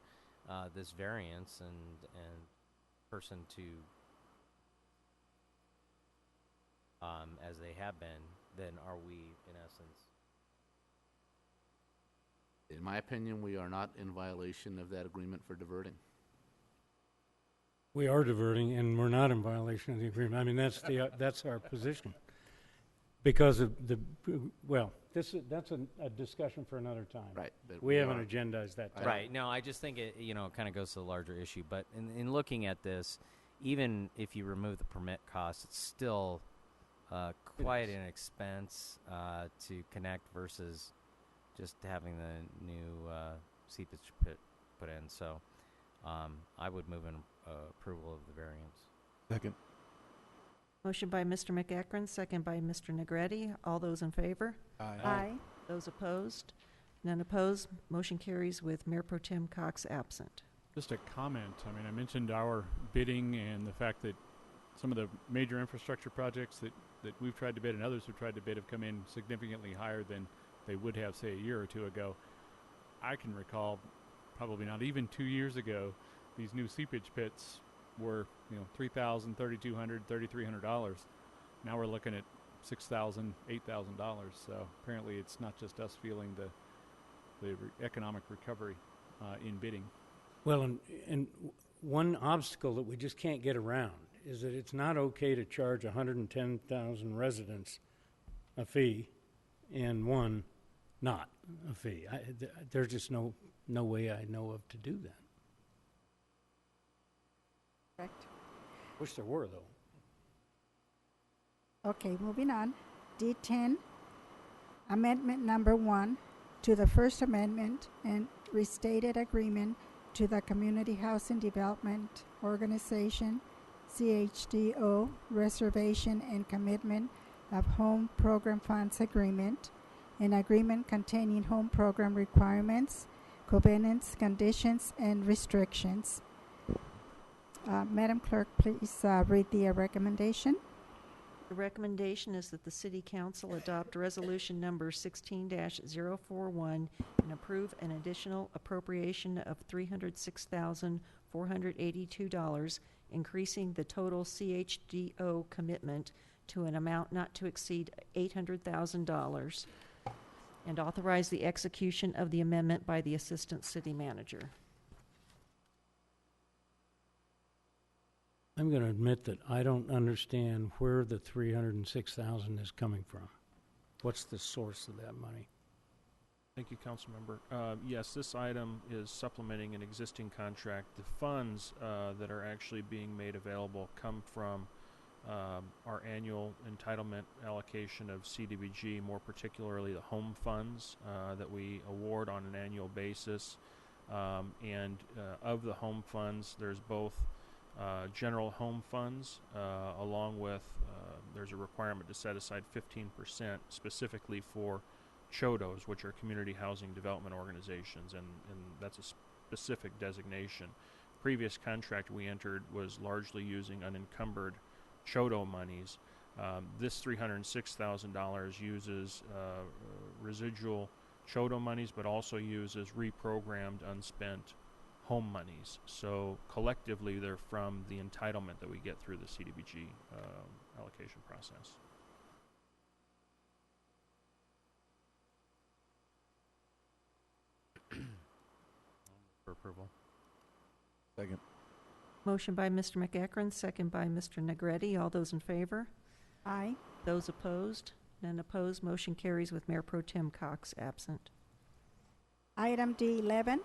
this variance and person to, as they have been, then are we, in essence? In my opinion, we are not in violation of that agreement for diverting. We are diverting, and we're not in violation of the agreement. I mean, that's our position. Because of that's a discussion for another time. Right. But We haven't agendized that time. Right. No, I just think it, kind of goes to the larger issue. But in looking at this, even if you remove the permit costs, it's still quite an expense to connect versus just having the new seepage pit put in. So I would move in approval of the variance. Second. Motion by Mr. McEachran, second by Mr. Negretti. All those in favor? Aye. Those opposed? None opposed. Motion carries with Mayor Pro Tem Cox absent. Just a comment. I mean, I mentioned our bidding and the fact that some of the major infrastructure projects that we've tried to bid and others have tried to bid have come in significantly higher than they would have, say, a year or two ago. I can recall, probably not even 2 years ago, these new seepage pits were, $3,000, $3,200, $3,300. Now we're looking at $6,000, $8,000. So apparently it's not just us feeling the economic recovery in bidding. Well, and one obstacle that we just can't get around is that it's not okay to charge 110,000 residents a fee and one not a fee. There's just no way I know of to do that. Correct. Wish there were, though. Okay, moving on. D10, amendment number 1 to the First Amendment and restated agreement to the Community Housing Development Organization, CHDO, Reservation and Commitment of Home Program Funds Agreement, an agreement containing home program requirements, covenants, conditions, and restrictions. Madam Clerk, please read the recommendation. The recommendation is that the City Council adopt Resolution Number 16-041 and approve an additional appropriation of $306,482, increasing the total CHDO commitment to an amount not to exceed $800,000, and authorize the execution of the amendment by the Assistant City Manager. I'm going to admit that I don't understand where the $306,000 is coming from. What's the source of that money? Thank you, Councilmember. Yes, this item is supplementing an existing contract. The funds that are actually being made available come from our annual entitlement allocation of CDBG, more particularly the home funds that we award on an annual basis. And of the home funds, there's both general home funds, along with there's a requirement to set aside 15% specifically for CHODOs, which are community housing development organizations, and that's a specific designation. Previous contract we entered was largely using unencumbered CHODO monies. This $306,000 uses residual CHODO monies, but also uses reprogrammed unspent home monies. So collectively, they're from the entitlement that we get through the CDBG allocation process. For approval. Second. Motion by Mr. McEachron, second by Mr. Negretti. All those in favor? Aye. Those opposed? None opposed. Motion carries with Mayor Pro Tem Cox absent. Item D11,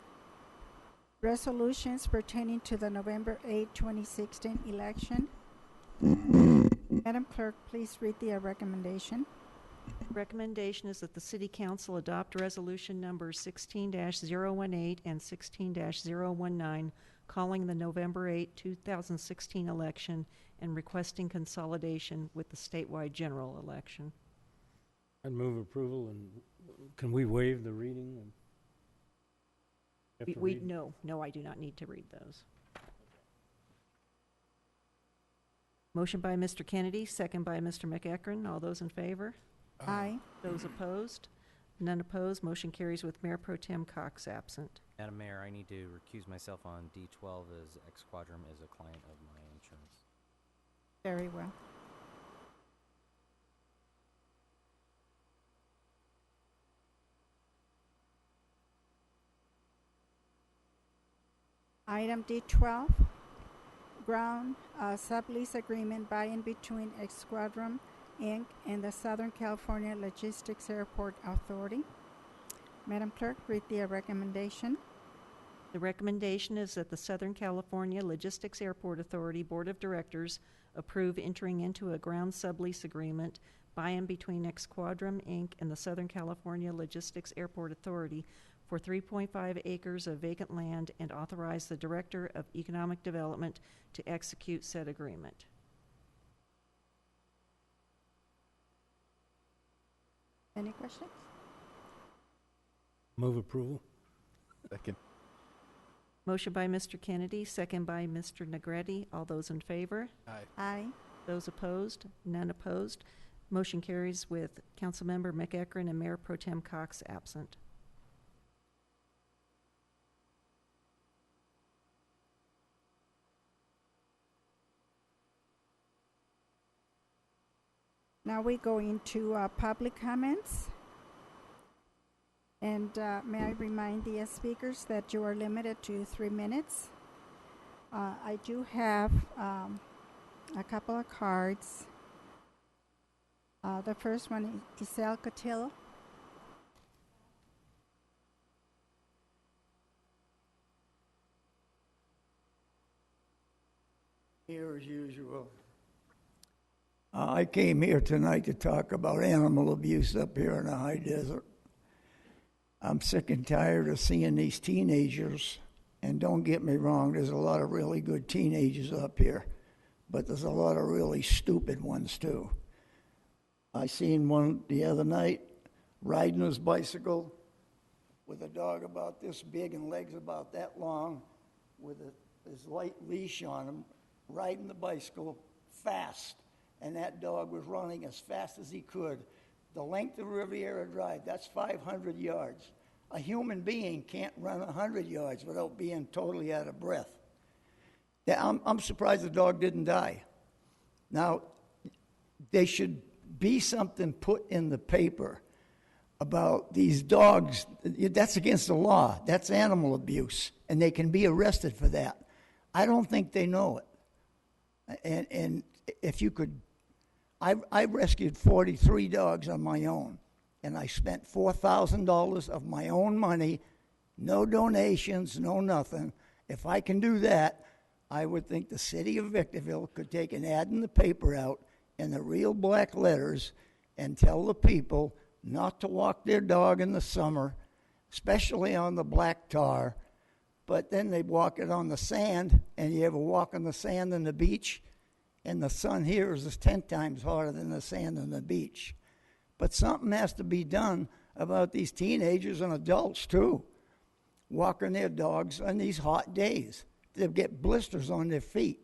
resolutions pertaining to the November 8, 2016 election. Madam Clerk, please read the recommendation. Recommendation is that the City Council adopt Resolution Number 16-018 and 16-019, calling the November 8, 2016 election and requesting consolidation with the statewide general election. I'd move approval, and can we waive the reading? No, I do not need to read those. Motion by Mr. Kennedy, second by Mr. McEachron. All those in favor? Aye. Those opposed? None opposed. Motion carries with Mayor Pro Tem Cox absent. Madam Mayor, I need to recuse myself on D12 as X Quadrum is a client of my insurance. Very well. Item D12, ground sublease agreement by and between X Quadrum Inc. and the Southern California Logistics Airport Authority. Madam Clerk, read the recommendation. The recommendation is that the Southern California Logistics Airport Authority Board of Directors approve entering into a ground sublease agreement by and between X Quadrum Inc. and the Southern California Logistics Airport Authority for 3.5 acres of vacant land and authorize the Director of Economic Development to execute said agreement. Any questions? Move approval. Second. Motion by Mr. Kennedy, second by Mr. Negretti. All those in favor? Aye. Aye. Those opposed? None opposed. Motion carries with Councilmember McEachron and Mayor Pro Tem Cox absent. Now we go into public comments. And may I remind the speakers that you are limited to 3 minutes. I do have a couple of cards. The first one is Isel Cotillo. Here as usual. I came here tonight to talk about animal abuse up here in the high desert. I'm sick and tired of seeing these teenagers, and don't get me wrong, there's a lot of really good teenagers up here, but there's a lot of really stupid ones too. I seen one the other night riding his bicycle with a dog about this big and legs about that long with his light leash on him, riding the bicycle fast, and that dog was running as fast as he could. The length of Riviera Drive, that's 500 yards. A human being can't run 100 yards without being totally out of breath. I'm surprised the dog didn't die. Now, there should be something put in the paper about these dogs. That's against the law. That's animal abuse, and they can be arrested for that. I don't think they know it. And if you could, I rescued 43 dogs on my own, and I spent $4,000 of my own money, no donations, no nothing. If I can do that, I would think the city of Victorville could take an ad in the paper out in the real black letters and tell the people not to walk their dog in the summer, especially on the black tar, but then they walk it on the sand, and you ever walk on the sand on the beach, and the sun here is 10 times hotter than the sand on the beach. But something has to be done about these teenagers and adults too, walking their dogs on these hot days. They'll get blisters on their feet.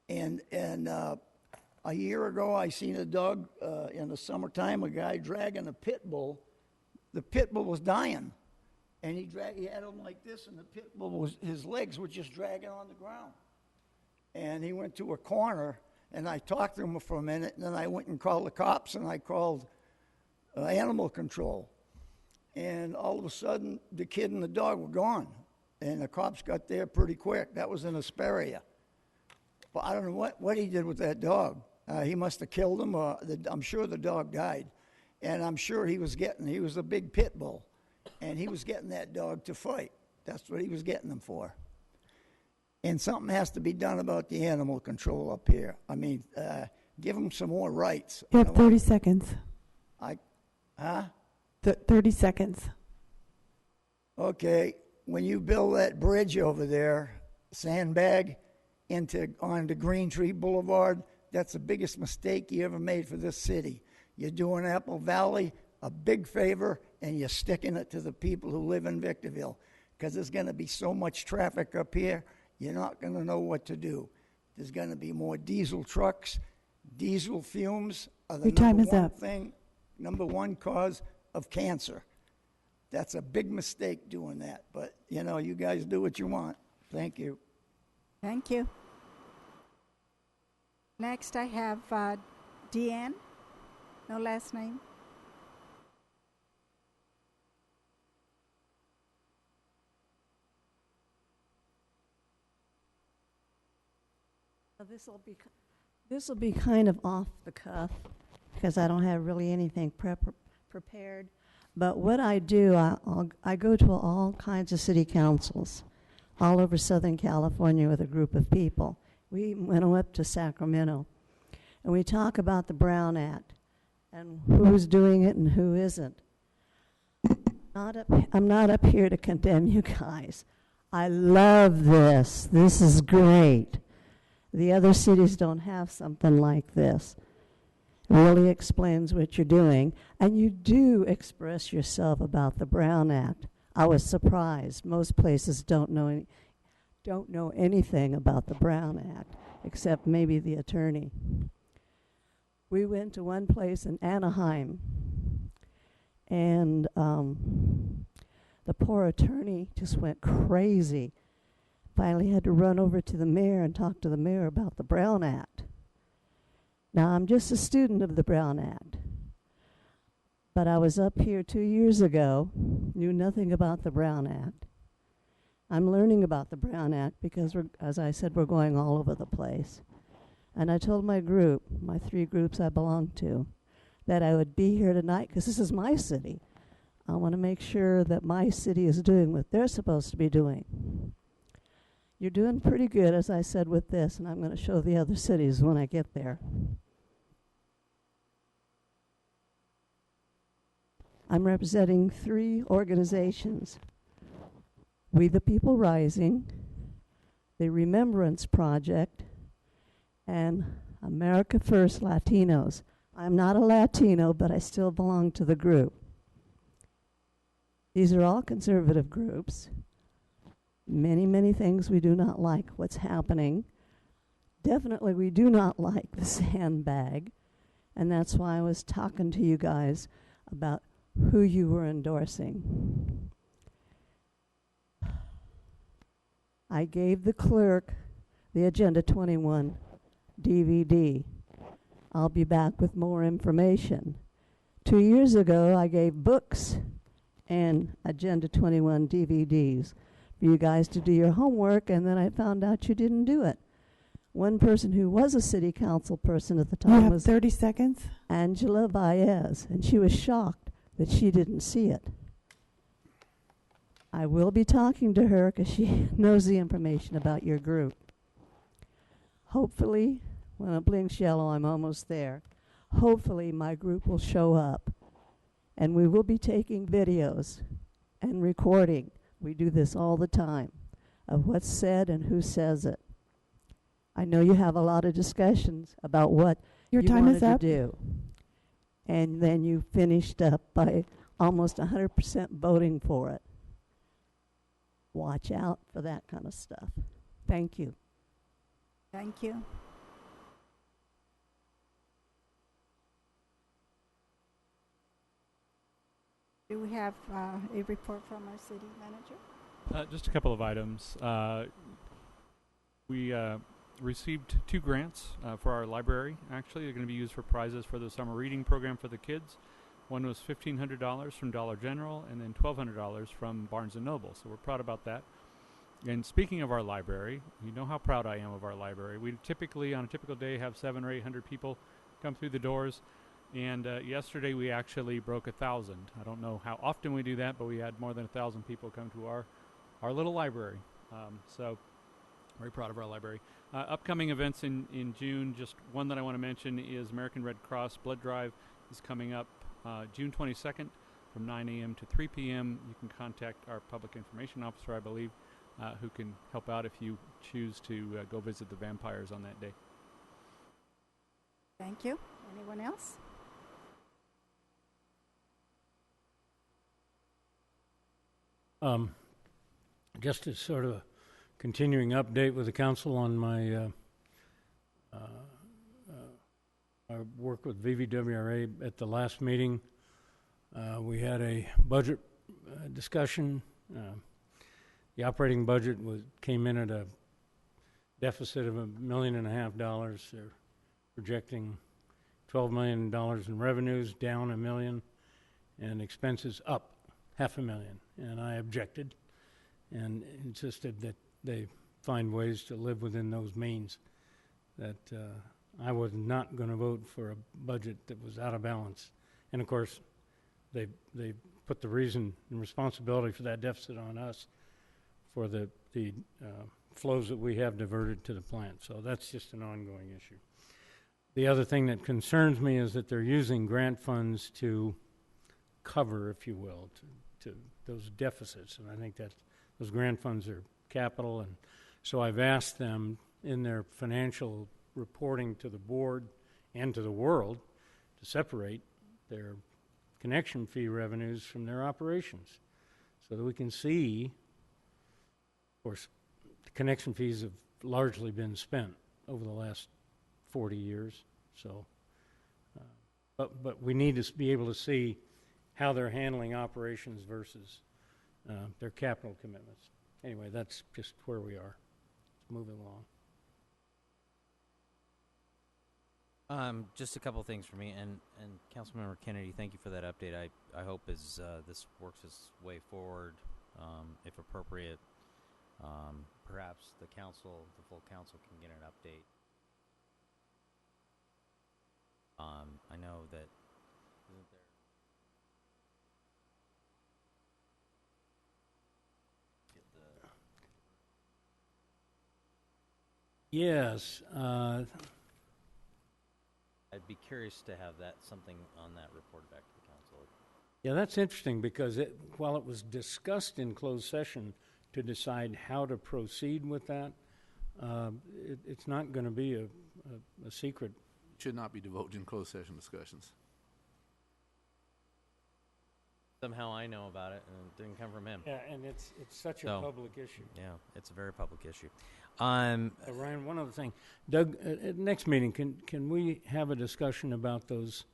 And a year ago, I seen a dog in the summertime, a guy dragging a pit bull. The pit bull was dying. And he had him like this, and the pit bull his legs were just dragging on the ground. And he went to a corner, and I talked to him for a minute, and then I went and called the cops, and I called animal control. And all of a sudden, the kid and the dog were gone. And the cops got there pretty quick. That was in Hesperia. But I don't know what he did with that dog. He must have killed him, or I'm sure the dog died. And I'm sure he was a big pit bull. And he was getting that dog to fight. That's what he was getting them for. And something has to be done about the animal control up here. I mean, give them some more rights. You have 30 seconds. 30 seconds. Okay, when you build that bridge over there, Sandbag, onto Green Tree Boulevard, that's the biggest mistake you ever made for this city. You're doing Apple Valley a big favor, and you're sticking it to the people who live in Victorville, because there's going to be so much traffic up here, you're not going to know what to do. There's going to be more diesel trucks. Diesel fumes are the number one cause of cancer. That's a big mistake doing that. But, you guys do what you want. Thank you. Thank you. Next, I have Deanne. No last name. This will be kind of off the cuff because I don't have really anything prepared. But what I do, I go to all kinds of city councils all over Southern California with a group of people. We went up to Sacramento, and we talk about the Brown Act and who's doing it and who isn't. I'm not up here to condemn you guys. I love this. This is great. The other cities don't have something like this. It really explains what you're doing, and you do express yourself about the Brown Act. I was surprised. Most places don't know anything about the Brown Act, except maybe the attorney. We went to one place in Anaheim, and the poor attorney just went crazy. Finally had to run over to the mayor and talk to the mayor about the Brown Act. Now, I'm just a student of the Brown Act, but I was up here 2 years ago, knew nothing about the Brown Act. I'm learning about the Brown Act because, as I said, we're going all over the place. And I told my group, my 3 groups I belong to, that I would be here tonight because this is my city. I want to make sure that my city is doing what they're supposed to be doing. You're doing pretty good, as I said, with this, and I'm going to show the other cities when I get there. I'm representing 3 organizations: We the People Rising, the Remembrance Project, and America First Latinos. I'm not a Latino, but I still belong to the group. These are all conservative groups. Many, many things we do not like what's happening. Definitely we do not like the sandbag, and that's why I was talking to you guys about who you were endorsing. I gave the clerk the Agenda 21 DVD. I'll be back with more information. 2 years ago, I gave books and Agenda 21 DVDs for you guys to do your homework, and then I found out you didn't do it. One person who was a city council person at the You time have was 30 seconds. Angela Baez, and she was shocked that she didn't see it. I will be talking to her because she knows the information about your group. Hopefully, when it blinks yellow, I'm almost there. Hopefully, my group will show up, and we will be taking videos and recording. We do this all the time, of what's said and who says it. I know you have a lot of discussions about what Your you time wanted is up. to do. And then you finished up by almost 100% voting for it. Watch out for that kind of stuff. Thank you. Thank you. Do we have a report from our city manager? Just a couple of items. We received 2 grants for our library. Actually, they're going to be used for prizes for the summer reading program for the kids. One was $1,500 from Dollar General, and then $1,200 from Barnes & Noble. So we're proud about that. And speaking of our library, you know how proud I am of our library. We typically, on a typical day, have 700 or 800 people come through the doors. And yesterday we actually broke 1,000. I don't know how often we do that, but we had more than 1,000 people come to our little library. So very proud of our library. Upcoming events in June, just one that I want to mention is American Red Cross Blood Drive is coming up June 22nd from 9 a.m. to 3 p.m. You can contact our public information officer, I believe, who can help out if you choose to go visit the vampires on that day. Thank you. Anyone else? Just a sort of a continuing update with the council on my our work with VVWRA. At the last meeting, we had a budget discussion. The operating budget came in at a deficit of $1.5 million. They're projecting $12 million in revenues, down $1 million, and expenses up $500,000. And I objected and insisted that they find ways to live within those means, that I was not going to vote for a budget that was out of balance. And of course, they put the reason and responsibility for that deficit on us for the flows that we have diverted to the plant. So that's just an ongoing issue. The other thing that concerns me is that they're using grant funds to cover, if you will, to those deficits. And I think that those grant funds are capital. And so I've asked them in their financial reporting to the board and to the world to separate their connection fee revenues from their operations so that we can see. Of course, the connection fees have largely been spent over the last 40 years. So, but we need to be able to see how they're handling operations versus their capital commitments. Anyway, that's just where we are. Let's move along. Just a couple things for me, and Councilmember Kennedy, thank you for that update. I hope as this works its way forward, if appropriate, perhaps the full council can get an update. I know that isn't there. Yes. I'd be curious to have something on that reported back to the council. Yeah, that's interesting because while it was discussed in closed session to decide how to proceed with that, it's not going to be a secret. Should not be divulged in closed session discussions. Somehow I know about it, and it didn't come from him. Yeah, and it's such a So, public issue. Yeah, it's a very public issue. Ryan, one other thing. Doug, at next meeting, can we have a discussion about those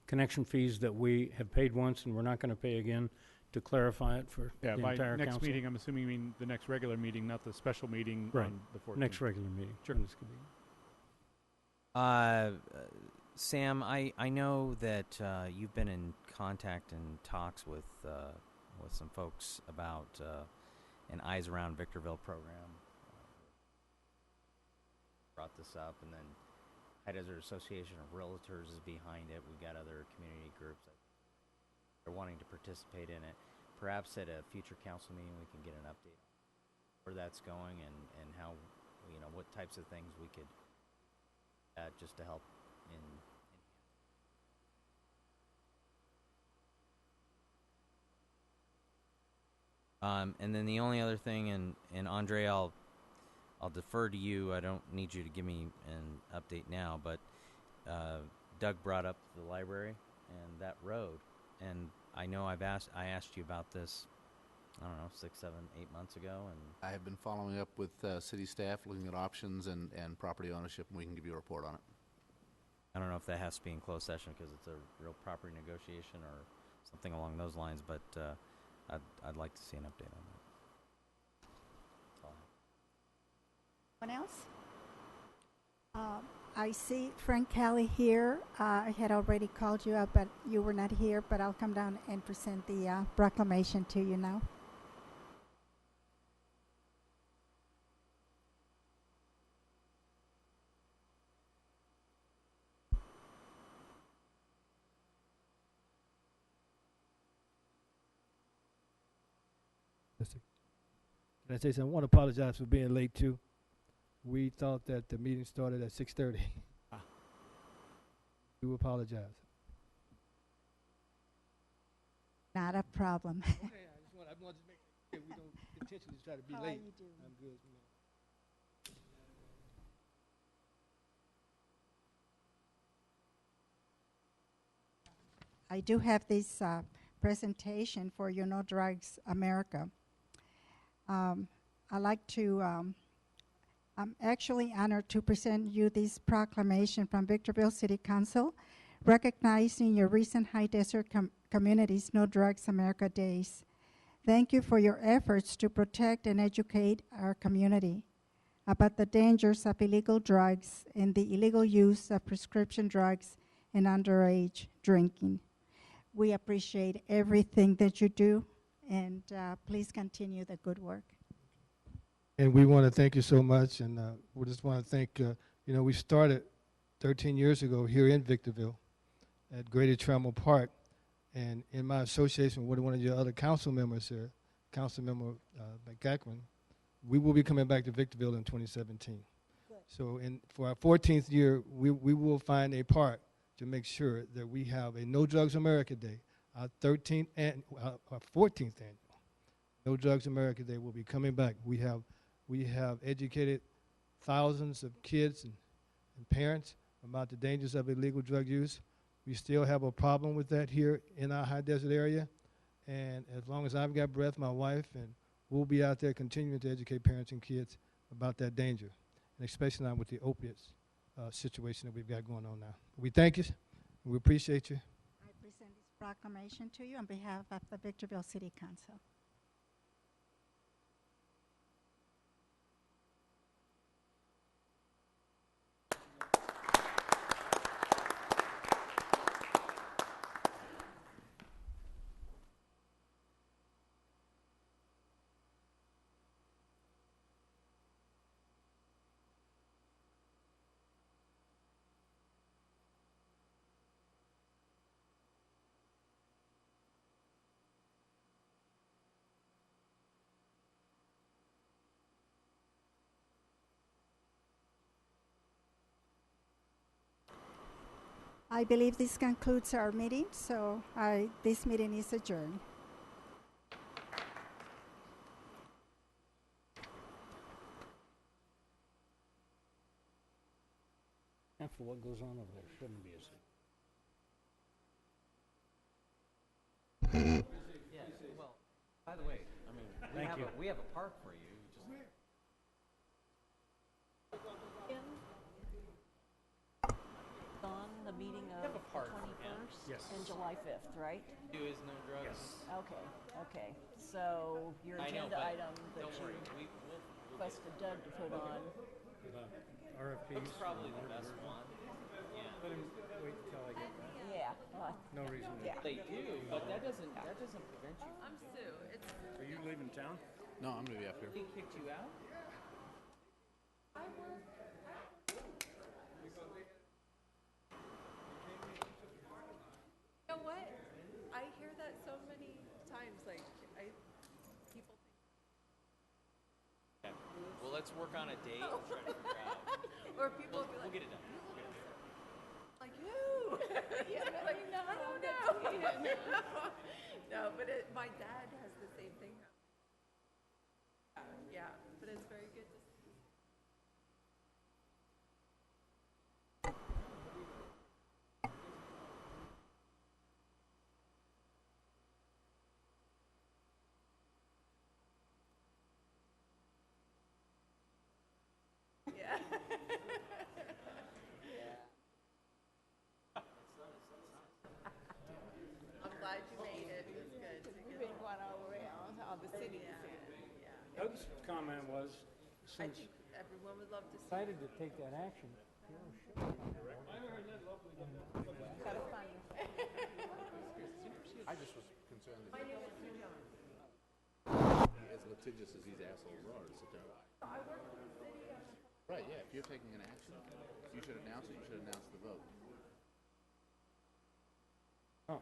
connection fees that we have paid once and we're not going to pay again, to clarify it for the by entire next council? meeting, I'm assuming you mean the next regular meeting, not the special meeting Right. on the 14th. Next regular meeting. Sure. when this could be. Sam, I know that you've been in contact and talks with some folks about an Eyes Around Victorville program. Brought this up, and then High Desert Association of Realtors is behind it. We've got other community groups that are wanting to participate in it. Perhaps at a future council meeting we can get an update on where that's going and how, what types of things we could just to help in and then the only other thing, and Andre, I'll defer to you. I don't need you to give me an update now, but Doug brought up the library and that road, and I know I asked you about this, I don't know, 6, 7, 8 months ago, and I have been following up with city staff, looking at options and property ownership, and we can give you a report on it. I don't know if that has to be in closed session because it's a real property negotiation or something along those lines, but I'd like to see an update on that. That's all I have. Anyone else? I see Frank Kelly here. I had already called you up, but you were not here, but I'll come down and present the proclamation to you now. Can I say something? I want to apologize for being late too. We thought that the meeting started at 6:30. We apologize. Not a problem. Okay, I want to make sure we don't intentionally try to be How late. are you doing? I'm good, man. I do have this presentation for No Drugs America. I'd like to, I'm actually honored to present you this proclamation from Victorville City Council, recognizing your recent High Desert Communities No Drugs America Days. Thank you for your efforts to protect and educate our community about the dangers of illegal drugs and the illegal use of prescription drugs and underage drinking. We appreciate everything that you do, and please continue the good work. And we want to thank you so much, and we just want to thank, we started 13 years ago here in Victorville at Greater Trammell Park, and in my association with one of your other council members here, Councilmember McGackman, we will be coming back to Victorville in 2017. Good. So for our 14th year, we will find a park to make sure that we have a No Drugs America Day, our 13th and our 14th annual No Drugs America Day will be coming back. We have educated thousands of kids and parents about the dangers of illegal drug use. We still have a problem with that here in our high desert area. And as long as I've got breath, my wife, and we'll be out there continuing to educate parents and kids about that danger, and especially now with the opiates situation that we've got going on now. We thank you. And we appreciate you. I present this proclamation to you on behalf of the Victorville City Council. I believe this concludes our meeting, so this meeting is adjourned. After what goes on over there, shouldn't be a secret. Yeah, well, by the way, I mean, Thank you. we have a park for you. On the meeting of the 21st Yes. and July 5th, right? Do is no drugs. Okay, okay. So your I know, agenda but item that don't you worry, we'll requested Doug to put on. RFPs. That's probably the best one. Yeah. Let him wait until I get back. Yeah. No reason to. Yeah. They do, but that doesn't prevent you. I'm Sue. It's Are you leaving town? No, I'm gonna be up here. He kicked you out? You know what? I hear that so many times. Like, people think. Well, let's work on a date and try to figure out. Or people will be We'll like, get it done. like who? Yeah, like, no, I don't know. No, but my dad has the same thing. Yeah, but it's very good to see. Yeah. I'm glad you made it. It was good. We've been going all around, all the cities. Yeah. Doug's comment was, I since think everyone would love to see. decided to take that action, Kind of funny. I just was concerned that as litigious as these assholes are, to sit there. Right, yeah, if you're taking an action, you should announce it, you should announce the vote. oh.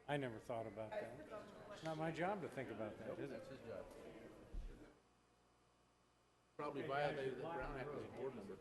I never thought about that. It's not my job to think about that, is it? That's his job. Probably violated the Brown Act as a board member.